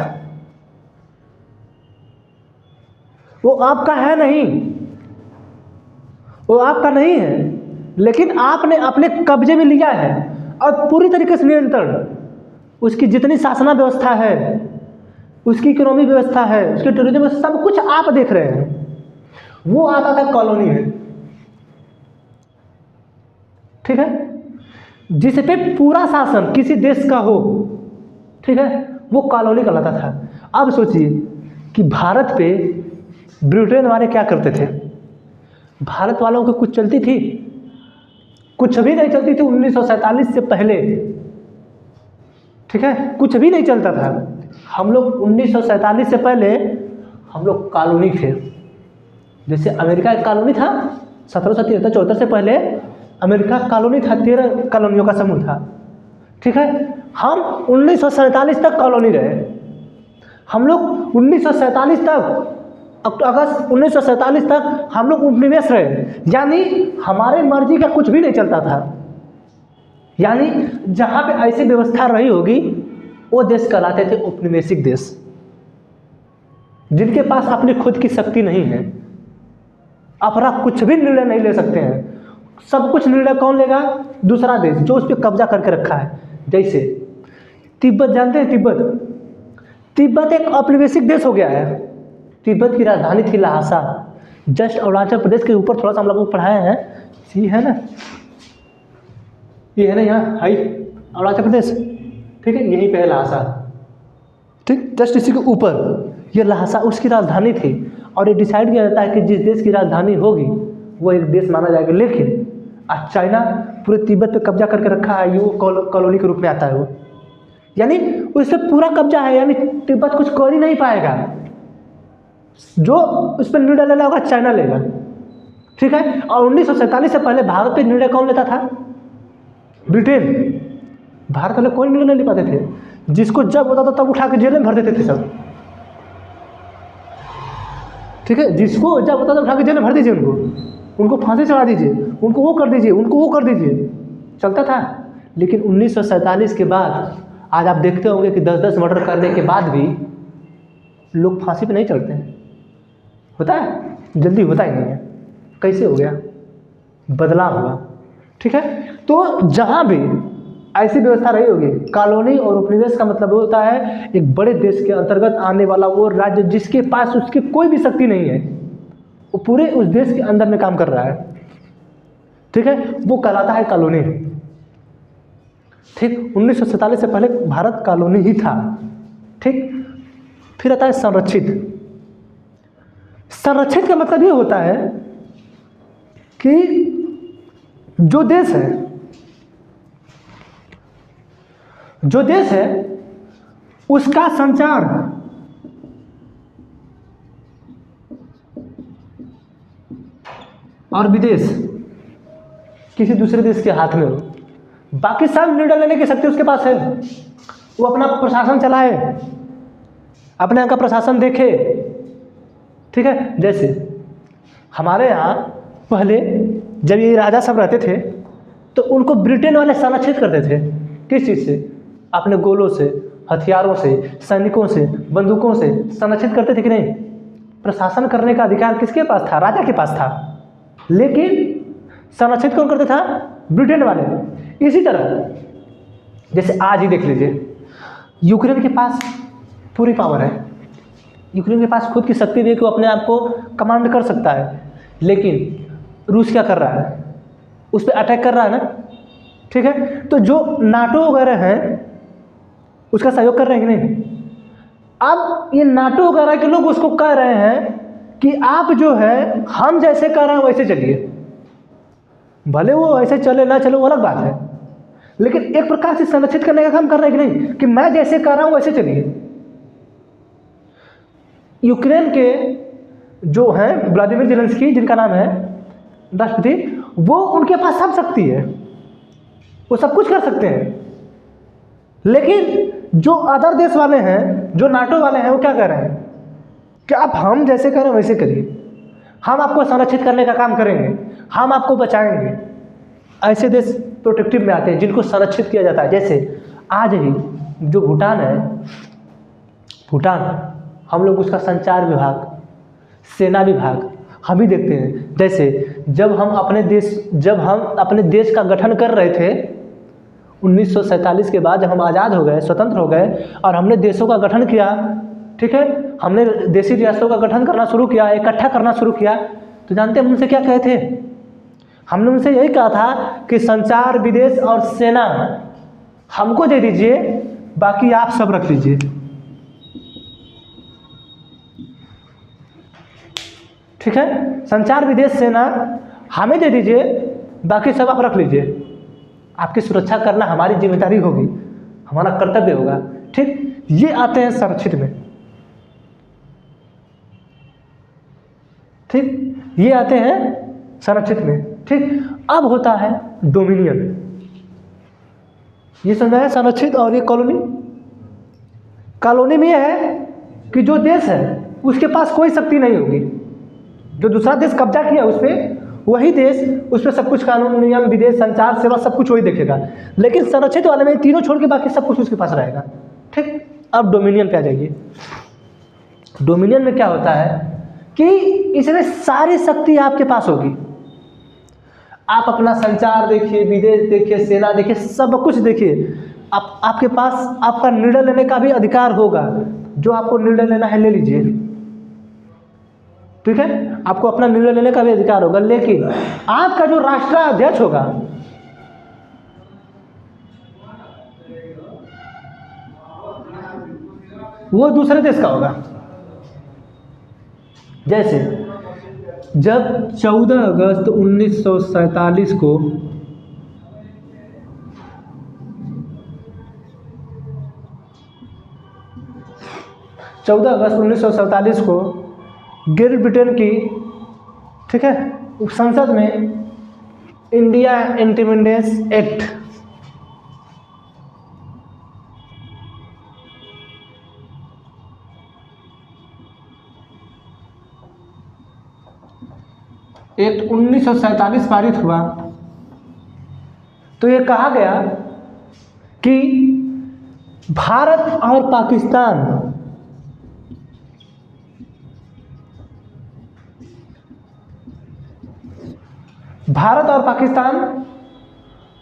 वो आपका है नहीं, वो आपका नहीं है, लेकिन आपने अपने कब्जे में लिया है और पूरी तरीके से नियंत्रण, उसकी जितनी शासना व्यवस्था है, उसकी इकोनॉमी व्यवस्था है, उसकी टूरिज्म, सब कुछ आप देख रहे हैं, वो आता था कॉलोनी है। ठीक है, जिस पे पूरा शासन किसी देश का हो, ठीक है, वो कॉलोनी कहलाता था। अब सोचिए कि भारत पे ब्रिटेन वाले क्या करते थे? भारत वालों को कुछ चलती थी? कुछ भी नहीं चलती थी 1947 से पहले। ठीक है, कुछ भी नहीं चलता था। हम लोग 1947 से पहले हम लोग कॉलोनी थे। जैसे अमेरिका एक कॉलोनी था 1773-74 से पहले, अमेरिका कॉलोनी था, 13 कॉलोनियों का समूह था। ठीक है, हम 1947 तक कॉलोनी रहे। हम लोग 1947 तक, अगस्त 1947 तक हम लोग उपनिवेश रहे, यानी हमारे मर्जी का कुछ भी नहीं चलता था। यानी जहाँ पे ऐसी व्यवस्था रही होगी वो देश कहलाते थे उपनिवेशिक देश, जिनके पास अपनी खुद की शक्ति नहीं है, अपना कुछ भी निर्णय नहीं ले सकते हैं। सब कुछ निर्णय कौन लेगा? दूसरा देश जो उस पर कब्जा करके रखा है। जैसे तिब्बत, जानते हैं तिब्बत? तिब्बत एक औपनिवेशिक देश हो गया है। तिब्बत की राजधानी थी लहासा, जस्ट अरुणाचल प्रदेश के ऊपर। थोड़ा सा हम लोग को पढ़ाए हैं, ये है ना, ये है ना, यहाँ हाई अरुणाचल प्रदेश, ठीक है, यहीं पे है लहासा, ठीक, जस्ट इसी के ऊपर ये लहासा उसकी राजधानी थी। और ये डिसाइड किया जाता है कि जिस देश की राजधानी होगी वो एक देश माना जाएगा। लेकिन आज चाइना पूरे तिब्बत पे कब्जा करके रखा है, ये वो कॉलोनी के रूप में आता है वो, यानी उस पर पूरा कब्जा है, यानी तिब्बत कुछ कर ही नहीं पाएगा। जो उस पर निर्णय लेना होगा चाइना लेगा, ठीक है। और 1947 से पहले भारत पे निर्णय कौन लेता था? ब्रिटेन। भारत वाले कोई निर्णय नहीं ले पाते थे, जिसको जब होता था तब उठा के जेल में भर देते थे सब, ठीक है। जिसको जब होता था उठा के जेल में भर दीजिए, उनको फांसी चढ़ा दीजिए, उनको वो कर दीजिए, उनको वो कर दीजिए, चलता था। लेकिन 1947 के बाद आज आप देखते होंगे कि 10-10 मर्डर करने के बाद भी लोग फांसी पे नहीं चढ़ते हैं। होता है? जल्दी होता ही नहीं है। कैसे हो गया? बदलाव हुआ, ठीक है। तो जहाँ भी ऐसी व्यवस्था रही होगी, कॉलोनी और उपनिवेश का मतलब होता है एक बड़े देश के अंतर्गत आने वाला वो राज्य जिसके पास उसकी कोई भी शक्ति नहीं है, वो पूरे उस देश के अंदर में काम कर रहा है, ठीक है, वो कहलाता है कॉलोनी, ठीक। 1947 से पहले भारत कॉलोनी ही था, ठीक। फिर आता है संरक्षित। संरक्षित का मतलब ये होता है कि जो देश है उसका संचार और विदेश किसी दूसरे देश के हाथ में हो, बाकी सब निर्णय लेने की शक्ति उसके पास है। वो अपना प्रशासन चलाए, अपने यहाँ का प्रशासन देखे, ठीक है। जैसे हमारे यहाँ पहले जब ये राजा सब रहते थे तो उनको ब्रिटेन वाले संरक्षित करते थे। किस चीज़ से? अपने गोलों से, हथियारों से, सैनिकों से, बंदूकों से संरक्षित करते थे कि नहीं? प्रशासन करने का अधिकार किसके पास था? राजा के पास था। लेकिन संरक्षित कौन करते था? ब्रिटेन वाले। इसी तरह जैसे आज ही देख लीजिए, यूक्रेन के पास पूरी पावर है, यूक्रेन के पास खुद की शक्ति भी है कि वो अपने आप को कमांड कर सकता है। लेकिन रूस क्या कर रहा है? उस पर अटैक कर रहा है ना, ठीक है। तो जो नाटो वगैरह हैं उसका सहयोग कर रहे हैं कि नहीं? अब ये नाटो वगैरह के लोग उसको कह रहे हैं कि आप जो है हम जैसे कर रहे हैं वैसे चलिए। भले वो ऐसे चले ना चले वो अलग बात है, लेकिन एक प्रकार से संरक्षित करने का काम कर रहे हैं कि नहीं, कि मैं जैसे कर रहा हूँ वैसे चलिए। यूक्रेन के जो हैं व्लादिमीर ज़ेलेंस्की, जिनका नाम है राष्ट्रपति, वो उनके पास सब शक्ति है, वो सब कुछ कर सकते हैं। लेकिन जो अदर देश वाले हैं, जो नाटो वाले हैं, वो क्या कह रहे हैं कि आप हम जैसे करें वैसे करिए, हम आपको संरक्षित करने का काम करेंगे, हम आपको बचाएंगे। ऐसे देश प्रोटेक्टिव में आते हैं जिनको संरक्षित किया जाता है। जैसे आज ही जो भूटान है, भूटान हम लोग उसका संचार विभाग, सेना विभाग हम ही देखते हैं। जैसे जब हम अपने देश का गठन कर रहे थे 1947 के बाद, जब हम आज़ाद हो गए, स्वतंत्र हो गए और हमने देशों का गठन किया, ठीक है, हमने देशी रियासतों का गठन करना शुरू किया, इकट्ठा करना शुरू किया, तो जानते हैं हम उनसे क्या कहे थे? हमने उनसे यही कहा था कि संचार, विदेश और सेना हमको दे दीजिए, बाकी आप सब रख लीजिए। ठीक है, संचार, विदेश, सेना हमें दे दीजिए, बाकी सब आप रख लीजिए। आपकी सुरक्षा करना हमारी जिम्मेदारी होगी, हमारा कर्तव्य होगा। ठीक, ये आते हैं संरक्षित में। ठीक, ये आते हैं संरक्षित में। ठीक, अब होता है डोमिनियन। ये समझा है संरक्षित और ये कॉलोनी। कॉलोनी में यह है कि जो देश है उसके पास कोई शक्ति नहीं होगी, जो दूसरा देश कब्जा किया उस पर, वही देश उस पर सब कुछ कानून, नियम, विदेश, संचार, सेवा सब कुछ वही देखेगा। लेकिन संरक्षित वाले में तीनों छोड़ के बाकी सब कुछ उसके पास रहेगा। ठीक, अब डोमिनियन पे आ जाइए। डोमिनियन में क्या होता है कि इसमें सारी शक्ति आपके पास होगी। आप अपना संचार देखिए, विदेश देखिए, सेना देखिए, सब कुछ देखिए। आपके पास आपका निर्णय लेने का भी अधिकार होगा। जो आपको निर्णय लेना है ले लीजिए, ठीक है, आपको अपना निर्णय लेने का भी अधिकार होगा, लेकिन आपका जो राष्ट्राध्यक्ष होगा वो दूसरे देश का होगा। जैसे जब 14 अगस्त 1947 को ग्रेट ब्रिटेन की, ठीक है, संसद में इंडिया इंडिपेंडेंस एक्ट एक्ट 1947 पारित हुआ, तो ये कहा गया कि भारत और पाकिस्तान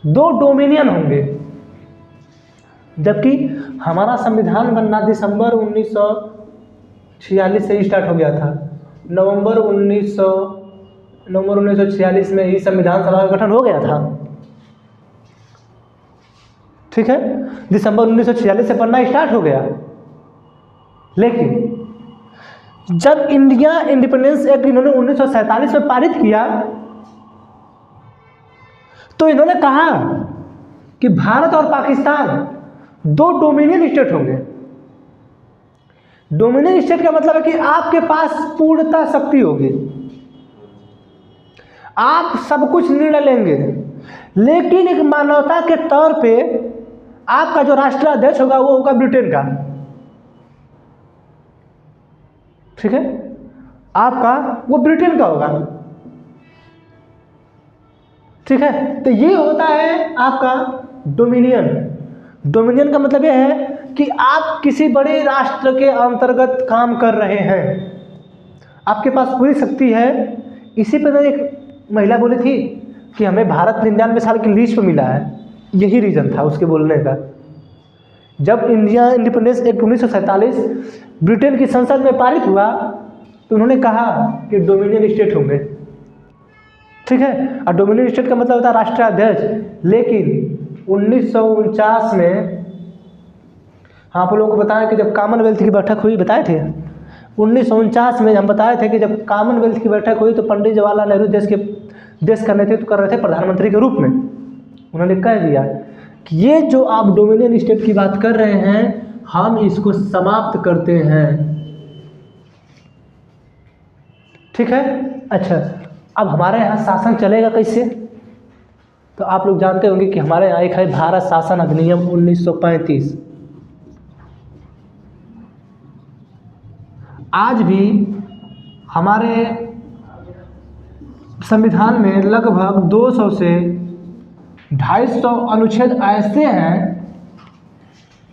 दो डोमिनियन होंगे, जबकि हमारा संविधान बनना दिसंबर 1946 से ही स्टार्ट हो गया था। नवंबर 1946 में ही संविधान सभा का गठन हो गया था, ठीक है, दिसंबर 1946 से बनना स्टार्ट हो गया। लेकिन जब इंडिया इंडिपेंडेंस एक्ट इन्होंने 1947 में पारित किया, तो इन्होंने कहा कि भारत और पाकिस्तान दो डोमिनियन स्टेट होंगे। डोमिनियन स्टेट का मतलब है कि आपके पास पूर्णता शक्ति होगी, आप सब कुछ निर्णय लेंगे, लेकिन एक मानवता के तौर पे आपका जो राष्ट्राध्यक्ष होगा वो होगा ब्रिटेन का, ठीक है, आपका वो ब्रिटेन का होगा, ठीक है। तो ये होता है आपका डोमिनियन। डोमिनियन का मतलब यह है कि आप किसी बड़े राष्ट्र के अंतर्गत काम कर रहे हैं, आपके पास पूरी शक्ति है। इसी पर एक महिला बोली थी कि हमें भारत 99 साल की लीज पे मिला है, यही रीज़न था उसके बोलने का। जब इंडिया इंडिपेंडेंस एक्ट 1947 ब्रिटेन की संसद में पारित हुआ, तो उन्होंने कहा कि डोमिनियन स्टेट होंगे, ठीक है, और डोमिनियन स्टेट का मतलब होता है राष्ट्राध्यक्ष। लेकिन 1949 में, हाँ, आप लोगों को बताएं कि जब कॉमनवेल्थ की बैठक हुई, बताए थे 1949 में हम बताए थे कि जब कॉमनवेल्थ की बैठक हुई तो पंडित जवाहरलाल नेहरू देश का नेतृत्व कर रहे थे प्रधानमंत्री के रूप में। उन्होंने कह दिया कि ये जो आप डोमिनियन स्टेट की बात कर रहे हैं, हम इसको समाप्त करते हैं, ठीक है। अच्छा, अब हमारे यहाँ शासन चलेगा कैसे? तो आप लोग जानते होंगे कि हमारे यहाँ एक है भारत शासन अधिनियम 1935। आज भी हमारे संविधान में लगभग 200 से 250 अनुच्छेद ऐसे हैं,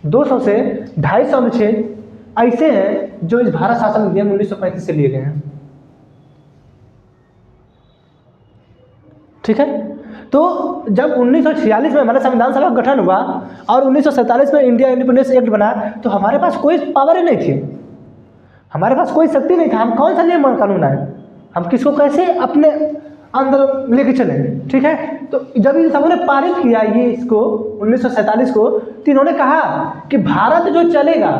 200 से 250 अनुच्छेद ऐसे हैं जो इस भारत शासन अधिनियम 1935 से लिए गए हैं, ठीक है। तो जब 1946 में हमारा संविधान सभा का गठन हुआ और 1947 में इंडिया इंडिपेंडेंस एक्ट बना, तो हमारे पास कोई पावर ही नहीं थी, हमारे पास कोई शक्ति नहीं था। हम कौन सा नियम और कानून आए, हम किसको कैसे अपने अंदर लेके चले, ठीक है। तो जब इन सबों ने पारित किया ये इसको 1947 को, तो इन्होंने कहा कि भारत जो चलेगा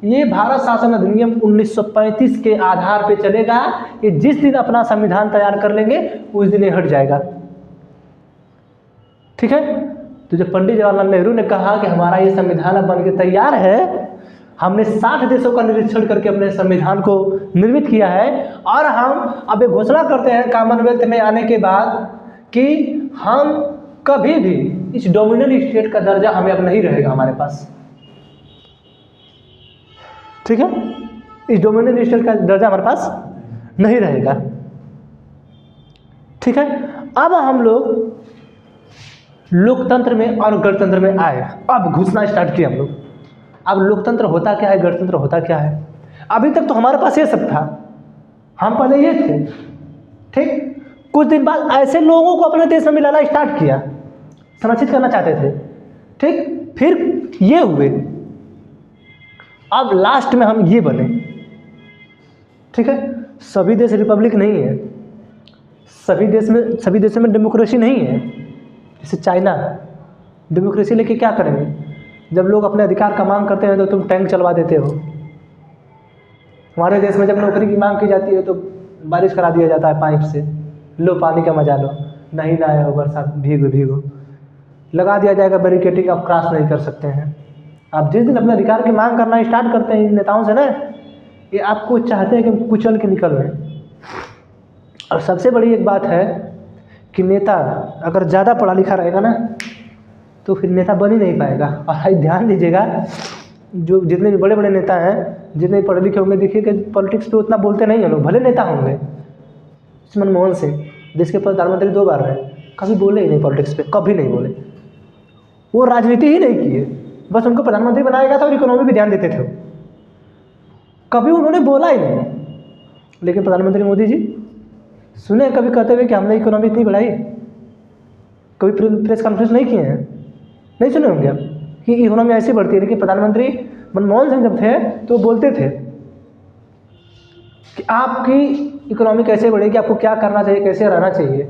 ये भारत शासन अधिनियम 1935 के आधार पे चलेगा। ये जिस दिन अपना संविधान तैयार कर लेंगे उस दिन ये हट जाएगा, ठीक है। तो जब पंडित जवाहरलाल नेहरू ने कहा कि हमारा ये संविधान अब बन के तैयार है, हमने 60 देशों का निरीक्षण करके अपने संविधान को निर्मित किया है, और हम अब ये घोषणा करते हैं कॉमनवेल्थ में आने के बाद कि हम कभी भी इस डोमिनियन स्टेट का दर्जा हमें अब नहीं रहेगा हमारे पास, ठीक है। इस डोमिनियन स्टेट का दर्जा हमारे पास नहीं रहेगा, ठीक है। अब हम लोग लोकतंत्र में और गणतंत्र में आए, अब घुसना स्टार्ट किया हम लोग। अब लोकतंत्र होता क्या है, गणतंत्र होता क्या है? अभी तक तो हमारे पास ये सब था, हम पहले ये थे, ठीक। कुछ दिन बाद ऐसे लोगों को अपने देश में मिलाना स्टार्ट किया, संरक्षित करना चाहते थे, ठीक। फिर ये हुए, अब लास्ट में हम ये बने, ठीक है। सभी देश रिपब्लिक नहीं है, सभी देशों में डेमोक्रेसी नहीं है। जैसे चाइना, डेमोक्रेसी लेके क्या करेंगे? जब लोग अपने अधिकार का मांग करते हैं तो तुम टैंक चलवा देते हो। हमारे देश में जब नौकरी की मांग की जाती है तो बारिश करा दिया जाता है पाइप से, लो पानी का मजा लो, नहीं लाए हो बरसात, भीगो भीगो, लगा दिया जाएगा बैरिकेडिंग, आप क्रॉस नहीं कर सकते हैं। आप जिस दिन अपने अधिकार की मांग करना स्टार्ट करते हैं इन नेताओं से ना, ये आपको चाहते हैं कि हम कुचल के निकल रहे हैं। और सबसे बड़ी एक बात है कि नेता अगर ज़्यादा पढ़ा लिखा रहेगा ना तो फिर नेता बन ही नहीं पाएगा। और भाई ध्यान दीजिएगा, जो जितने भी बड़े बड़े नेता हैं, जितने भी पढ़े लिखे होंगे, देखिए कि पॉलिटिक्स पे उतना बोलते नहीं हैं लोग, भले नेता होंगे। मनमोहन सिंह देश के प्रधानमंत्री 2 बार रहे, कभी बोले ही नहीं पॉलिटिक्स पे, कभी नहीं बोले। वो राजनीति ही नहीं किए, बस उनको प्रधानमंत्री बनाया गया था और इकोनॉमी पे ध्यान देते थे, कभी उन्होंने बोला ही नहीं। लेकिन प्रधानमंत्री मोदी जी सुने कभी कहते हुए कि हमने इकोनॉमी इतनी बढ़ाई? कभी प्रेस कॉन्फ्रेंस नहीं किए हैं? नहीं सुने होंगे आप कि इकोनॉमी ऐसी बढ़ती है। लेकिन प्रधानमंत्री मनमोहन सिंह जब थे तो बोलते थे कि आपकी इकोनॉमी कैसे बढ़ेगी, आपको क्या करना चाहिए, कैसे रहना चाहिए,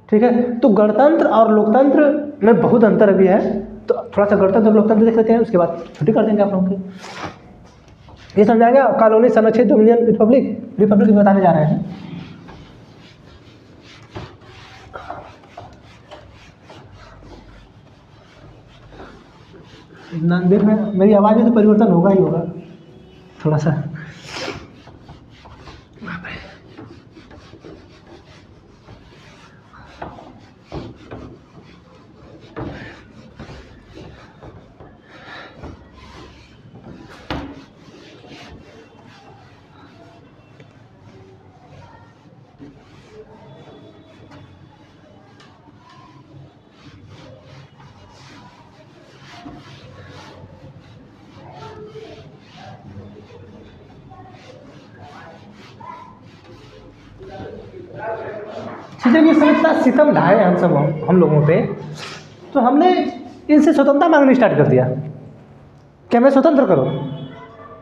ठीक है। तो गणतंत्र और लोकतंत्र में बहुत अंतर अभी है, तो थोड़ा सा गणतंत्र और लोकतंत्र देख लेते हैं, उसके बाद छुट्टी कर देंगे आप लोगों की। ये समझाएगा कॉलोनी, संरक्षित, डोमिनियन, रिपब्लिक बताने जा रहे हैं। देख में मेरी आवाज़ में तो परिवर्तन होगा ही होगा थोड़ा सा। चीज़ें ये समझता सितम ढाए हम लोगों पे, तो हमने इनसे स्वतंत्रता मांगनी स्टार्ट कर दिया कि हमें स्वतंत्र करो,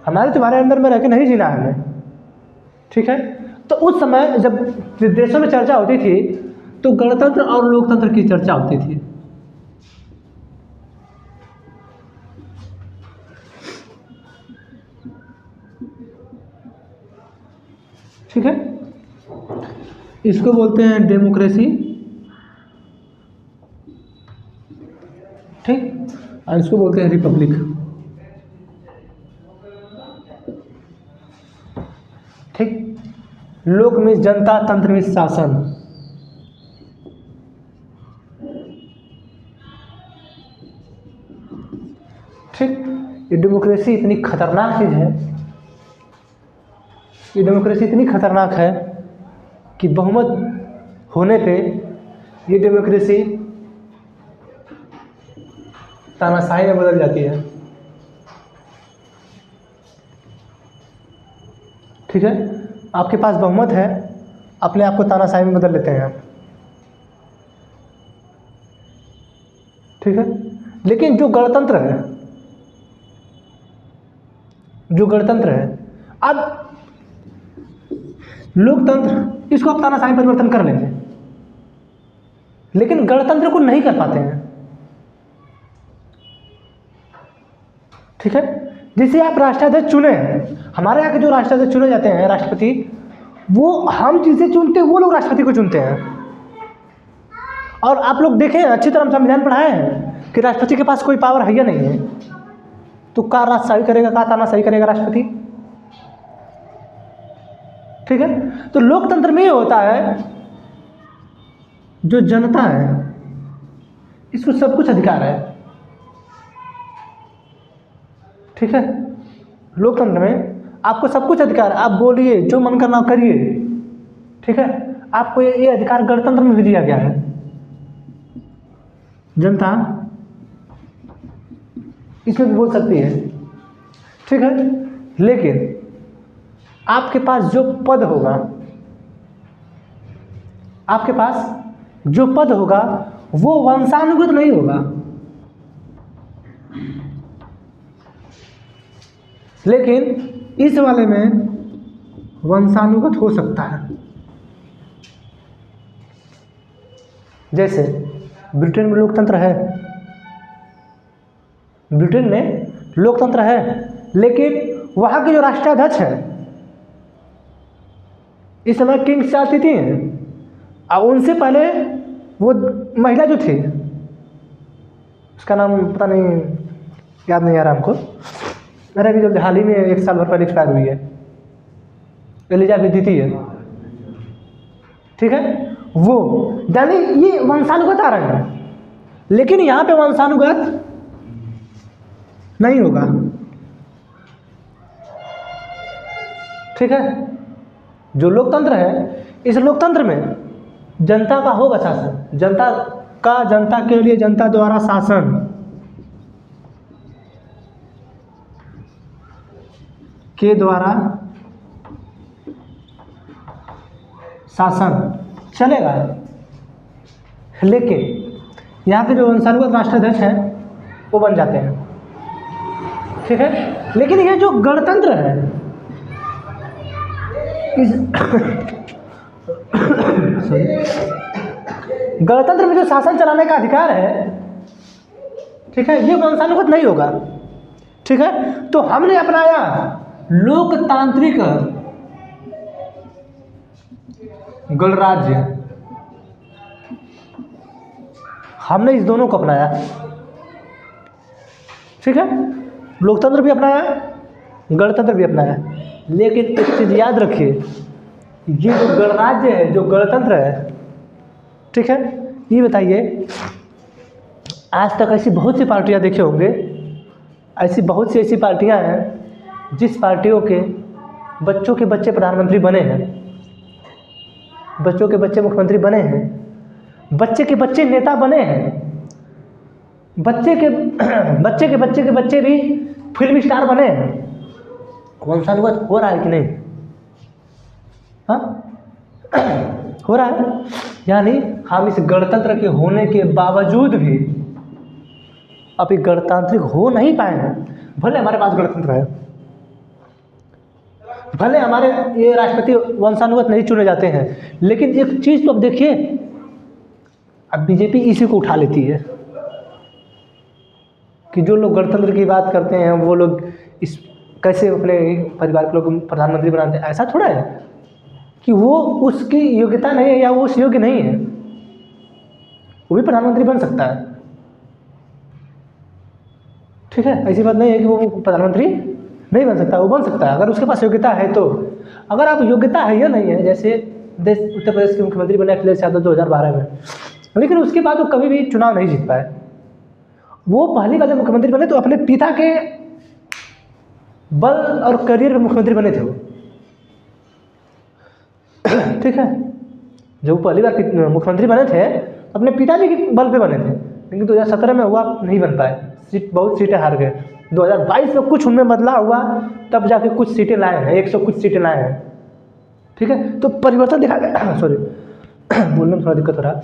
हमारे तुम्हारे अंदर में रह के नहीं जीना है हमें, ठीक है। तो उस समय जब देशों में चर्चा होती थी तो गणतंत्र और लोकतंत्र की चर्चा होती थी, ठीक है। इसको बोलते हैं डेमोक्रेसी, ठीक, और इसको बोलते हैं रिपब्लिक, ठीक। लोक में जनता, तंत्र में शासन, ठीक। ये डेमोक्रेसी इतनी खतरनाक चीज़ है, ये डेमोक्रेसी इतनी खतरनाक है कि बहुमत होने पे ये डेमोक्रेसी तानाशाही में बदल जाती है, ठीक है। आपके पास बहुमत है, अपने आप को तानाशाही में बदल लेते हैं आप, ठीक है। लेकिन जो गणतंत्र है, अब लोकतंत्र इसको आप तानाशाही परिवर्तन कर लेंगे, लेकिन गणतंत्र को नहीं कर पाते हैं, ठीक है। जिसे आप राष्ट्राध्यक्ष चुने हैं, हमारे यहाँ के जो राष्ट्राध्यक्ष चुने जाते हैं राष्ट्रपति, वो हम जिसे चुनते हैं वो लोग राष्ट्रपति को चुनते हैं। और आप लोग देखें, अच्छी तरह संविधान पढ़ाए हैं कि राष्ट्रपति के पास कोई पावर है या नहीं है, तो का राजशाही करेगा, का तानाशाही करेगा राष्ट्रपति, ठीक है। तो लोकतंत्र में ये होता है, जो जनता है इसको सब कुछ अधिकार है, ठीक है। लोकतंत्र में आपको सब कुछ अधिकार है, आप बोलिए, जो मन करना करिए, ठीक है। आपको ये अधिकार गणतंत्र में भी दिया गया है। जनता इसमें भी बोल सकती है, ठीक है। लेकिन आपके पास जो पद होगा, आपके पास जो पद होगा वो वंशानुगत नहीं होगा, लेकिन इस वाले में वंशानुगत हो सकता है। जैसे ब्रिटेन में लोकतंत्र है, ब्रिटेन में लोकतंत्र है, लेकिन वहाँ के जो राष्ट्राध्यक्ष हैं इस समय किंग्स चाहती थी, और उनसे पहले वो महिला जो थी, उसका नाम पता नहीं, याद नहीं आ रहा हमको, मेरा भी जो हाल ही में 1 साल भर पहले एक्सपायर हुई है, एलिजाबेथ द्वितीय है, ठीक है। वो यानी ये वंशानुगत आ रहा है, लेकिन यहाँ पे वंशानुगत नहीं होगा, ठीक है। जो लोकतंत्र है, इस लोकतंत्र में जनता का होगा शासन, जनता का, जनता के लिए जनता द्वारा शासन, के द्वारा शासन चलेगा। लेकिन यहाँ के जो वंशानुगत राष्ट्राध्यक्ष हैं वो बन जाते हैं, ठीक है। लेकिन ये जो गणतंत्र है, इस गणतंत्र में जो शासन चलाने का अधिकार है, ठीक है, ये वंशानुगत नहीं होगा, ठीक है। तो हमने अपनाया लोकतांत्रिक गणराज्य, हमने इस दोनों को अपनाया, ठीक है। लोकतंत्र भी अपनाया, गणतंत्र भी अपनाया, लेकिन एक चीज़ याद रखिए, ये जो गणराज्य है, जो गणतंत्र है, ठीक है, ये बताइए, आज तक ऐसी बहुत सी पार्टियां देखे होंगे, ऐसी बहुत सी ऐसी पार्टियां हैं जिस पार्टियों के बच्चों के बच्चे प्रधानमंत्री बने हैं, बच्चों के बच्चे मुख्यमंत्री बने हैं, बच्चे के बच्चे नेता बने हैं, बच्चे के बच्चे के बच्चे के बच्चे भी फिल्म स्टार बने हैं। वंशानुगत हो रहा है कि नहीं? हाँ, हो रहा है। यानी हम इस गणतंत्र के होने के बावजूद भी अभी गणतांत्रिक हो नहीं पाए हैं। भले हमारे पास गणतंत्र है, भले हमारे ये राष्ट्रपति वंशानुगत नहीं चुने जाते हैं, लेकिन एक चीज़ तो अब देखिए, अब बीजेपी इसी को उठा लेती है कि जो लोग गणतंत्र की बात करते हैं वो लोग इस कैसे अपने परिवार के लोग प्रधानमंत्री बनाते हैं। ऐसा थोड़ा है कि वो उसकी योग्यता नहीं है या वो उस योग्य नहीं है, वो भी प्रधानमंत्री बन सकता है, ठीक है। ऐसी बात नहीं है कि वो प्रधानमंत्री नहीं बन सकता, वो बन सकता है अगर उसके पास योग्यता है तो। अगर आप योग्यता है या नहीं है, जैसे देश उत्तर प्रदेश के मुख्यमंत्री बने अखिलेश यादव 2012 में, लेकिन उसके बाद वो कभी भी चुनाव नहीं जीत पाए। वो पहली बार जब मुख्यमंत्री बने तो अपने पिता के बल और करियर पे मुख्यमंत्री बने थे वो, ठीक है। जब वो पहली बार मुख्यमंत्री बने थे अपने पिताजी के बल पे बने थे, लेकिन 2017 में हुआ नहीं बन पाए, बहुत सीटें हार गए। 2022 में कुछ उनमें बदलाव हुआ, तब जाके कुछ सीटें लाए हैं, 100 कुछ सीटें लाए हैं, ठीक है। तो परिवर्तन दिखा गया, सॉरी बोलने में थोड़ा दिक्कत हो रहा,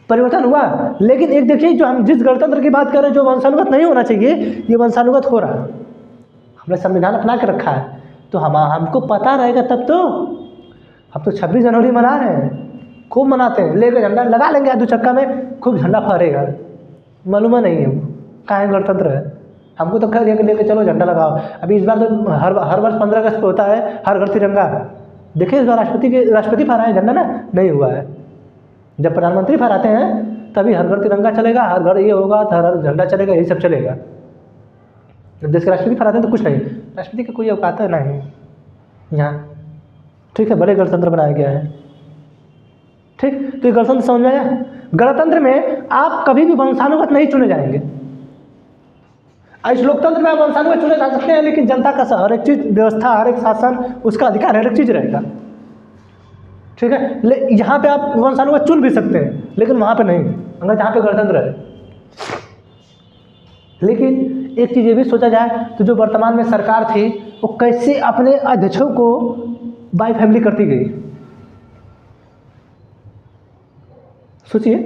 परिवर्तन हुआ। लेकिन एक देखिए, जो हम जिस गणतंत्र की बात कर रहे हैं, जो वंशानुगत नहीं होना चाहिए, ये वंशानुगत हो रहा है। हमने संविधान अपना के रखा है, तो हमको पता रहेगा तब तो। हम तो 26 जनवरी मना रहे हैं, खूब मनाते हैं, लेकर झंडा लगा लेंगे, दो चक्का में खूब झंडा फहरेगा, मालूम नहीं है वो कहाँ गणतंत्र है। हमको तो कह दिया कि लेकर चलो झंडा लगाओ। अभी इस बार तो हर वर्ष 15 अगस्त को होता है हर घर तिरंगा। देखिए इस बार राष्ट्रपति फहराए झंडा ना, नहीं हुआ है। जब प्रधानमंत्री फहराते हैं तभी हर घर तिरंगा चलेगा, हर घर ये होगा, हर घर झंडा चलेगा, यही सब चलेगा। जब देश के राष्ट्रपति फहराते हैं तो कुछ नहीं, राष्ट्रपति का कोई औकात है नहीं यहाँ, ठीक है। बड़े गणतंत्र बनाया गया है, ठीक। तो ये गणतंत्र समझ में आया। गणतंत्र में आप कभी भी वंशानुगत नहीं चुने जाएंगे। इस लोकतंत्र में आप वंशानुगत चुने जा सकते हैं, लेकिन जनता का हर एक चीज़, व्यवस्था, हर एक शासन, उसका अधिकार हर एक चीज़ रहेगा, ठीक है। यहाँ पे आप वंशानुगत चुन भी सकते हैं, लेकिन वहाँ पे नहीं, अगर जहाँ पे गणतंत्र है। लेकिन एक चीज़ ये भी सोचा जाए तो जो वर्तमान में सरकार थी वो कैसे अपने अध्यक्षों को बाई फैमिली करती गई। सोचिए,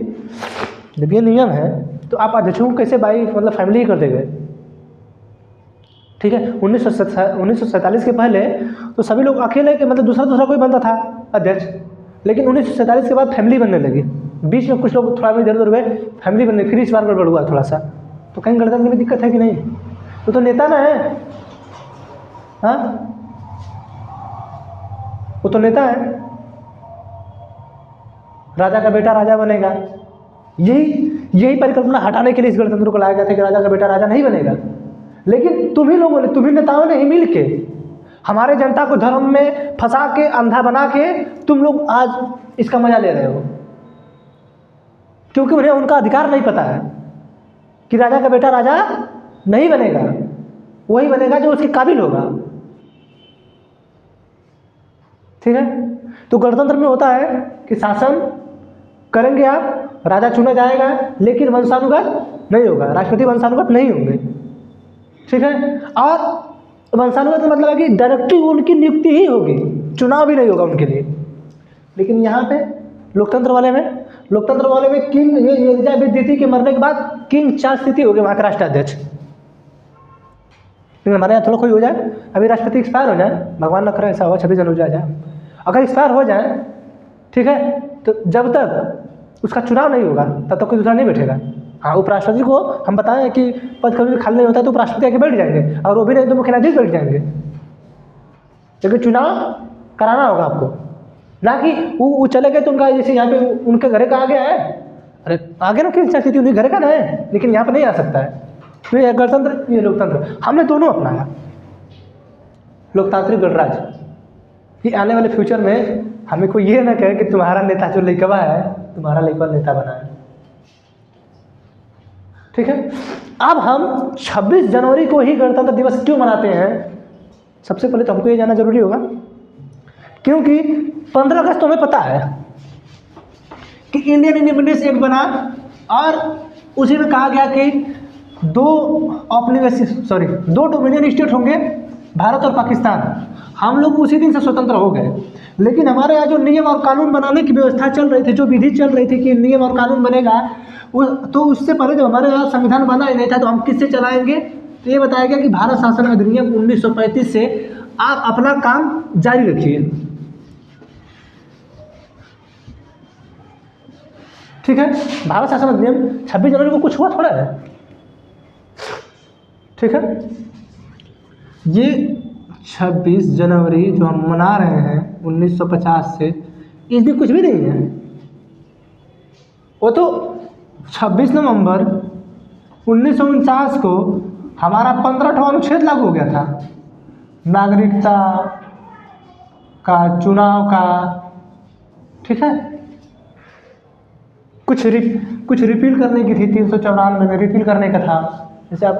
जब ये नियम है तो आप अध्यक्षों को कैसे बाई मतलब फैमिली ही करते गए, ठीक है। 1947 के पहले तो सभी लोग अकेले के मतलब दूसरा कोई बनता था अध्यक्ष, लेकिन 1947 के बाद फैमिली बनने लगी। बीच में कुछ लोग थोड़ा भी इधर उधर हुए, फैमिली बनने, फिर इस बार गड़बड़ हुआ थोड़ा सा। तो कहीं गणतंत्र में दिक्कत है कि नहीं? तो नेता ना है, हाँ, वो तो नेता है। राजा का बेटा राजा बनेगा, यही परिकल्पना हटाने के लिए इस गणतंत्र को लाया गया था कि राजा का बेटा राजा नहीं बनेगा। लेकिन तुम्ही लोगों ने, तुम्ही नेताओं ने ही मिल के हमारे जनता को धर्म में फंसा के, अंधा बना के तुम लोग आज इसका मजा ले रहे हो, क्योंकि उन्हें उनका अधिकार नहीं पता है कि राजा का बेटा राजा नहीं बनेगा, वही बनेगा जो उसके काबिल होगा। ठीक है। तो गणतंत्र में होता है कि शासन करेंगे आप, राजा चुना जाएगा, लेकिन वंशानुगत नहीं होगा, राष्ट्रपति वंशानुगत नहीं होंगे। ठीक है। और वंशानुगत का मतलब है कि डायरेक्टली उनकी नियुक्ति ही होगी, चुनाव भी नहीं होगा उनके लिए। लेकिन यहाँ पे लोकतंत्र वाले में किंग, ये एलिजाबेथ के मरने के बाद किंग चार्ल्स स्थिति हो गए वहाँ के राष्ट्राध्यक्ष। लेकिन हमारे यहाँ थोड़ा कोई हो जाए, अभी राष्ट्रपति एक्सपायर हो जाए, भगवान न करे ऐसा हो, 26 जनवरी आ जाए, अगर एक्सपायर हो जाए, ठीक है, तो जब तक उसका चुनाव नहीं होगा तब तक कोई दूसरा नहीं बैठेगा। हाँ, उपराष्ट्रपति को हम बताएं कि पद कभी भी खाली नहीं होता है तो उपराष्ट्रपति आके बैठ जाएंगे, और वो भी नहीं तो मुख्य न्यायाधीश बैठ जाएंगे। लेकिन चुनाव कराना होगा आपको, ना कि वो चले गए तो उनका, जैसे यहाँ पे उनके घर का आ गया है, अरे आगे ना किंग चार्ल्स उनके घर का ना है, लेकिन यहाँ पर नहीं आ सकता है। तो ये गणतंत्र, ये लोकतंत्र, हमने दोनों अपनाया, लोकतांत्रिक गणराज्य। कि आने वाले फ्यूचर में हमें कोई ये ना कहे कि तुम्हारा नेता जो लड़कवा है, तुम्हारा लड़का नेता बना है। ठीक है। अब हम 26 जनवरी को ही गणतंत्र दिवस क्यों मनाते हैं? सबसे पहले तो हमको ये जानना जरूरी होगा, क्योंकि 15 अगस्त तो हमें पता है कि इंडियन इंडिपेंडेंस एक्ट बना, और उसी में कहा गया कि दो डोमिनियन स्टेट होंगे, भारत और पाकिस्तान। हम लोग उसी दिन से स्वतंत्र हो गए। लेकिन हमारे यहाँ जो नियम और कानून बनाने की व्यवस्था चल रही थी, जो विधि चल रही थी कि नियम और कानून बनेगा, तो उससे पहले जब हमारे यहाँ संविधान बना ही नहीं था, तो हम किससे चलाएंगे? तो ये बताया गया कि भारत शासन अधिनियम 1935 से आप अपना काम जारी रखिए। ठीक है। भारत शासन अधिनियम 26 जनवरी को कुछ हुआ थोड़ा है। ठीक है। ये 26 जनवरी जो हम मना रहे हैं 1950 से, इस दिन कुछ भी नहीं है। वो तो 26 नवंबर 1949 को हमारा 15वां अनुच्छेद लागू हो गया था, नागरिकता का, चुनाव का। ठीक है। कुछ रिपील करने की थी, 394 में रिपील करने का था। जैसे आप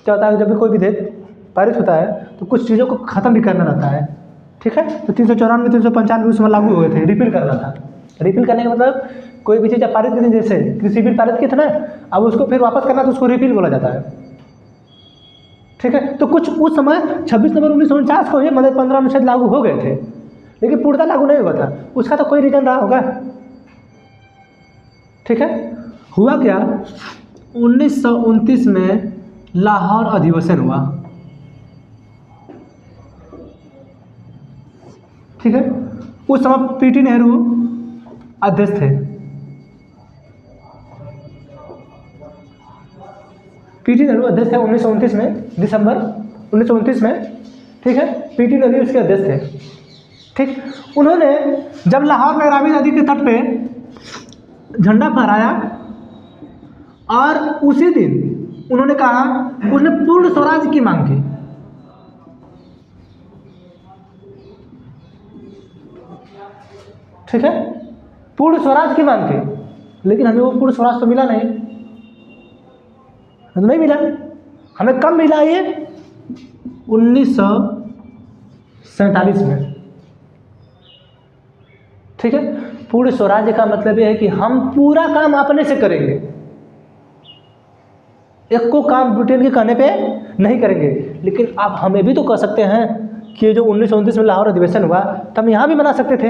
क्या होता है, जब भी कोई विधेयक पारित होता है तो कुछ चीज़ों को ख़त्म भी करना रहता है। ठीक है। तो 394 395 उसमें लागू हुए थे, रिपील करना था। रिपील करने का मतलब कोई भी चीज़ आप पारित करते, जैसे कृषि बिल पारित किए थे ना, अब उसको फिर वापस करना तो उसको रिपील बोला जाता है। ठीक है। तो कुछ उस समय 26 नवंबर 1949 को ये मतलब 15 अनुच्छेद लागू हो गए थे, लेकिन पूर्णतः लागू नहीं हुआ था। उसका तो कोई रीजन रहा होगा। ठीक है। हुआ क्या, 1929 में लाहौर अधिवेशन हुआ। ठीक है। उस समय पीटी नेहरू अध्यक्ष थे। पीटी नेहरू अध्यक्ष थे 1929 में, दिसंबर 1929 में। ठीक है। पीटी नेहरू उसके अध्यक्ष थे। ठीक। उन्होंने जब लाहौर में रावी नदी के तट पे झंडा फहराया, और उसी दिन उन्होंने कहा, उसने पूर्ण स्वराज की मांग की। ठीक है। पूर्ण स्वराज की मांग की, लेकिन हमें वो पूर्ण स्वराज तो मिला नहीं, तो नहीं मिला। हमें कब मिला? ये 1947 में। ठीक है। पूर्ण स्वराज्य का मतलब ये है कि हम पूरा काम अपने से करेंगे, एक को काम ब्रिटेन के कहने पे नहीं करेंगे। लेकिन आप हमें भी तो कह सकते हैं कि जो 1929 में लाहौर अधिवेशन हुआ, तो हम यहाँ भी बना सकते थे,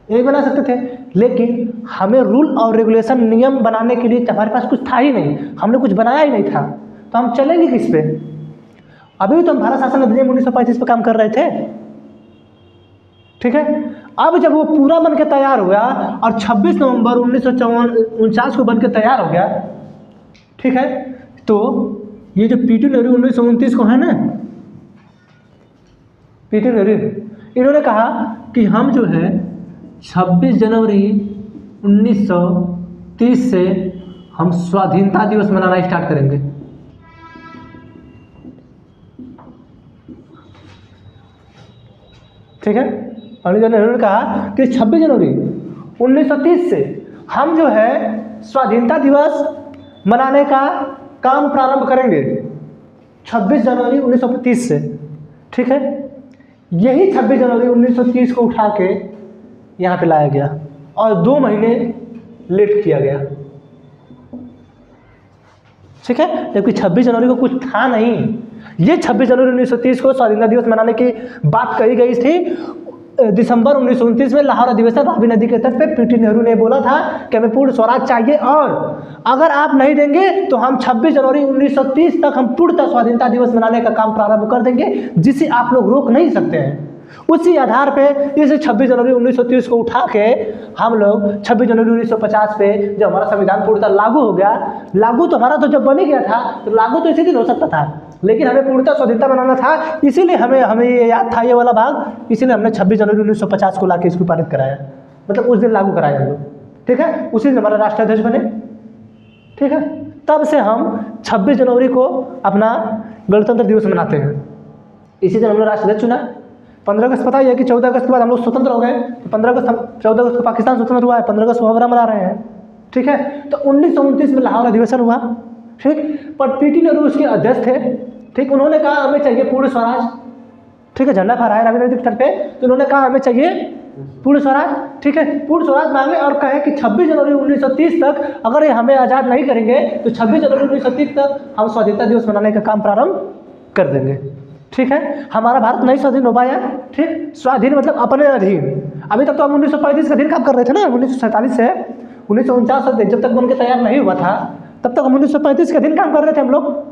यही बना सकते थे। लेकिन हमें रूल और रेगुलेशन, नियम बनाने के लिए हमारे पास कुछ था ही नहीं, हमने कुछ बनाया ही नहीं था, तो हम चलेंगे किस पे? अभी तो हम भारत शासन अधिनियम 1935 पर काम कर रहे थे, ठीक है। अब जब वो पूरा बन के तैयार हो गया और 26 नवंबर 1949 को बन के तैयार हो गया, ठीक है, तो ये जो पीटी नेहरू 1929 को है ना, पीटी नेहरू, इन्होंने कहा कि हम जो है 26 जनवरी 1930 से हम स्वाधीनता दिवस मनाना स्टार्ट करेंगे। ठीक है, पंडित नेहरू ने कहा कि 26 जनवरी 1930 से हम जो है स्वाधीनता दिवस मनाने का काम प्रारंभ करेंगे, 26 जनवरी 1930 से, ठीक है। यही 26 जनवरी 1930 को उठा के यहाँ पे लाया गया और 2 महीने लेट किया गया, ठीक है। जबकि 26 जनवरी को कुछ था नहीं, ये 26 जनवरी 1930 को स्वाधीनता दिवस मनाने की बात कही गई थी। दिसंबर 1929 में लाहौर अधिवेशन रावी नदी के तट पे पीटी नेहरू ने बोला था कि हमें पूर्ण स्वराज चाहिए और अगर आप नहीं देंगे तो हम 26 जनवरी 1930 तक हम पूर्णतः स्वाधीनता दिवस मनाने का काम प्रारंभ कर देंगे, जिसे आप लोग रोक नहीं सकते हैं। उसी आधार पे इस 26 जनवरी 1930 को उठा के हम लोग 26 जनवरी 1950 पे जब हमारा संविधान पूर्णतः लागू हो गया, लागू तो हमारा तो जब बन ही गया था, तो लागू तो इसी दिन हो सकता था, लेकिन हमें पूर्णतः स्वाधीनता मनाना था, इसीलिए हमें ये याद था ये वाला भाग, इसीलिए हमने 26 जनवरी 1950 को लाके इसको पारित कराया, मतलब उस दिन लागू कराया हम लोग, ठीक है। उसी दिन हमारा राष्ट्राध्यक्ष बने, ठीक है। तब से हम 26 जनवरी को अपना गणतंत्र दिवस मनाते हैं। इसी दिन हमने राष्ट्राध्यक्ष चुना। 15 अगस्त पता ही है कि 14 अगस्त के बाद हम लोग स्वतंत्र हो गए, तो 14 अगस्त को पाकिस्तान स्वतंत्र हुआ है, 15 अगस्त को हम मना रहे हैं, ठीक है। तो 1929 में लाहौर अधिवेशन हुआ, ठीक। पर पीटी नेहरू उसके अध्यक्ष थे, ठीक। उन्होंने कहा हमें चाहिए पूर्ण स्वराज, ठीक है। झंडा फहराया रावी नदी के तट पे, तो उन्होंने कहा हमें चाहिए पूर्ण स्वराज, ठीक है। पूर्ण स्वराज मांगे और कहे कि 26 जनवरी 1930 तक अगर ये हमें आज़ाद नहीं करेंगे तो 26 जनवरी 1930 तक हम स्वाधीनता दिवस मनाने का काम प्रारंभ कर देंगे, ठीक है। हमारा भारत नहीं स्वाधीन हो पाया, ठीक। स्वाधीन मतलब अपने अधीन। अभी तक तो हम 1935 का अधीन काम कर रहे थे ना, 1947 से 1949 तक जब तक बन के तैयार नहीं हुआ था तब तक हम 1935 के अधीन काम कर रहे थे हम लोग,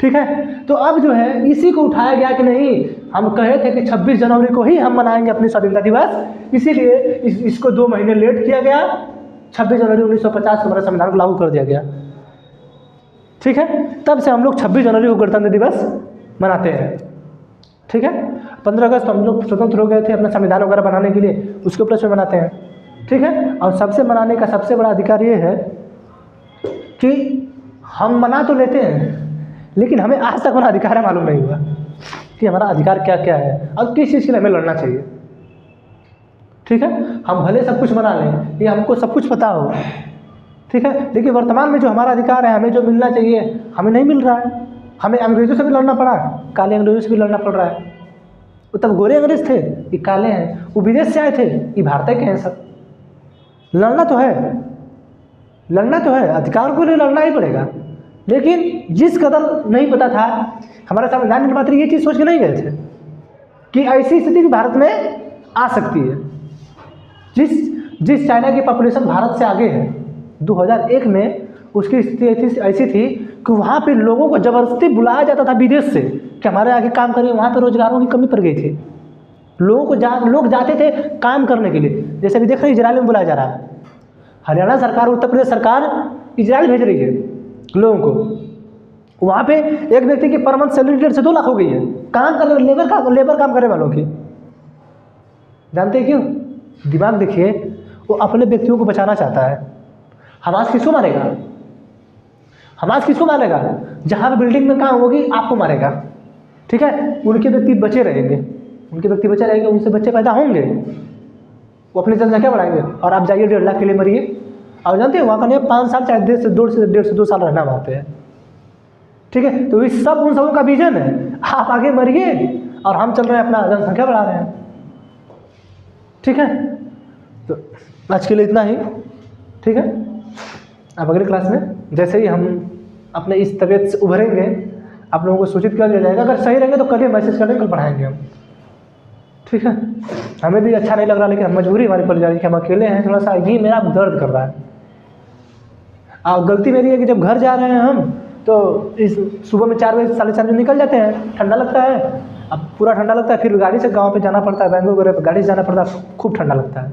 ठीक है। तो अब जो है इसी को उठाया गया कि नहीं, हम कहे थे कि 26 जनवरी को ही हम मनाएंगे अपनी स्वाधीनता दिवस, इसीलिए इसको 2 महीने लेट किया गया। 26 जनवरी 1950 को हमारे संविधान को लागू कर दिया गया, ठीक है। तब से हम लोग 26 जनवरी को गणतंत्र दिवस मनाते हैं, ठीक है। 15 अगस्त हम लोग स्वतंत्र हो गए थे अपना संविधान वगैरह बनाने के लिए, उसके उपलक्ष्य में मनाते हैं, ठीक है। और सबसे मनाने का सबसे बड़ा अधिकार ये है कि हम मना तो लेते हैं लेकिन हमें आज तक हमारा अधिकार है मालूम नहीं हुआ कि हमारा अधिकार क्या क्या है और किस चीज़ के लिए हमें लड़ना चाहिए, ठीक है। हम भले सब कुछ मना लें, ये हमको सब कुछ पता हो, ठीक है, लेकिन वर्तमान में जो हमारा अधिकार है, हमें जो मिलना चाहिए, हमें नहीं मिल रहा है। हमें अंग्रेज़ों से भी लड़ना पड़ा, काले अंग्रेज़ों से भी लड़ना पड़ रहा है। वो तब गोरे अंग्रेज़ थे, ये काले हैं, वो विदेश से आए थे, ये भारतीय के हैं सब। लड़ना तो है, लड़ना तो है, अधिकार को लिए लड़ना ही पड़ेगा। लेकिन जिस कदर नहीं पता था, हमारा संविधान निर्माता ये चीज़ सोच के नहीं गए थे कि ऐसी स्थिति भी भारत में आ सकती है। जिस चाइना की पॉपुलेशन भारत से आगे है, 2001 में उसकी स्थिति ऐसी थी कि वहाँ पे लोगों को ज़बरदस्ती बुलाया जाता था विदेश से कि हमारे आगे काम करिए। वहाँ पे रोजगारों की कमी पड़ गई थी, लोगों को लोग जाते थे काम करने के लिए। जैसे अभी देख रहे हैं इजराइल में बुलाया जा रहा है, हरियाणा सरकार, उत्तर प्रदेश सरकार इजराइल भेज रही है लोगों को। वहाँ पे एक व्यक्ति की पर मंथ सैलरी 1.5 से 2 लाख हो गई है, काम कर लेबर काम करने वालों की। जानते हैं क्यों? दिमाग देखिए, वो अपने व्यक्तियों को बचाना चाहता है। हमास किसको मारेगा? हमास किसको मारेगा? जहाँ पे बिल्डिंग में काम होगी आपको मारेगा, ठीक है। उनके व्यक्ति बचे रहेंगे, उनके व्यक्ति बचे रहेंगे, उनसे बच्चे पैदा होंगे, वो अपनी जनसंख्या बढ़ाएंगे और आप जाइए 1.5 लाख के लिए मरिए। और जानते हैं वहाँ का नियम 5 साल चाहे 1.5 से 2 साल रहना वहाँ पे है, ठीक है। तो इस सब उन सबों का विजन है, आप आगे मरिए और हम चल रहे हैं अपना जनसंख्या बढ़ा रहे हैं, ठीक है। तो आज के लिए इतना ही, ठीक है। अब अगले क्लास में जैसे ही हम अपने इस तबीयत से उभरेंगे आप लोगों को सूचित कर दिया जाएगा। अगर सही रहेंगे तो कल ही मैसेज कर देंगे, कल पढ़ाएंगे हम, ठीक है। हमें भी अच्छा नहीं लग रहा, लेकिन हम मजबूरी हमारी पड़ जा रही है कि हम अकेले हैं, थोड़ा सा ये मेरा दर्द कर रहा है। गलती मेरी है कि जब घर जा रहे हैं हम तो इस सुबह में 4 बजे 4:30 बजे निकल जाते हैं, ठंडा लगता है, अब पूरा ठंडा लगता है, फिर गाड़ी से गाँव पे जाना पड़ता है, बैंगलोर वगैरह पे गाड़ी से जाना पड़ता है, खूब ठंडा लगता है।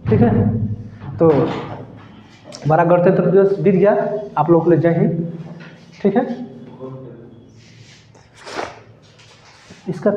ठीक है, तो हमारा गणतंत्र दिवस बीत गया, आप लोगों के लिए जय हिंद। ठीक है, इसका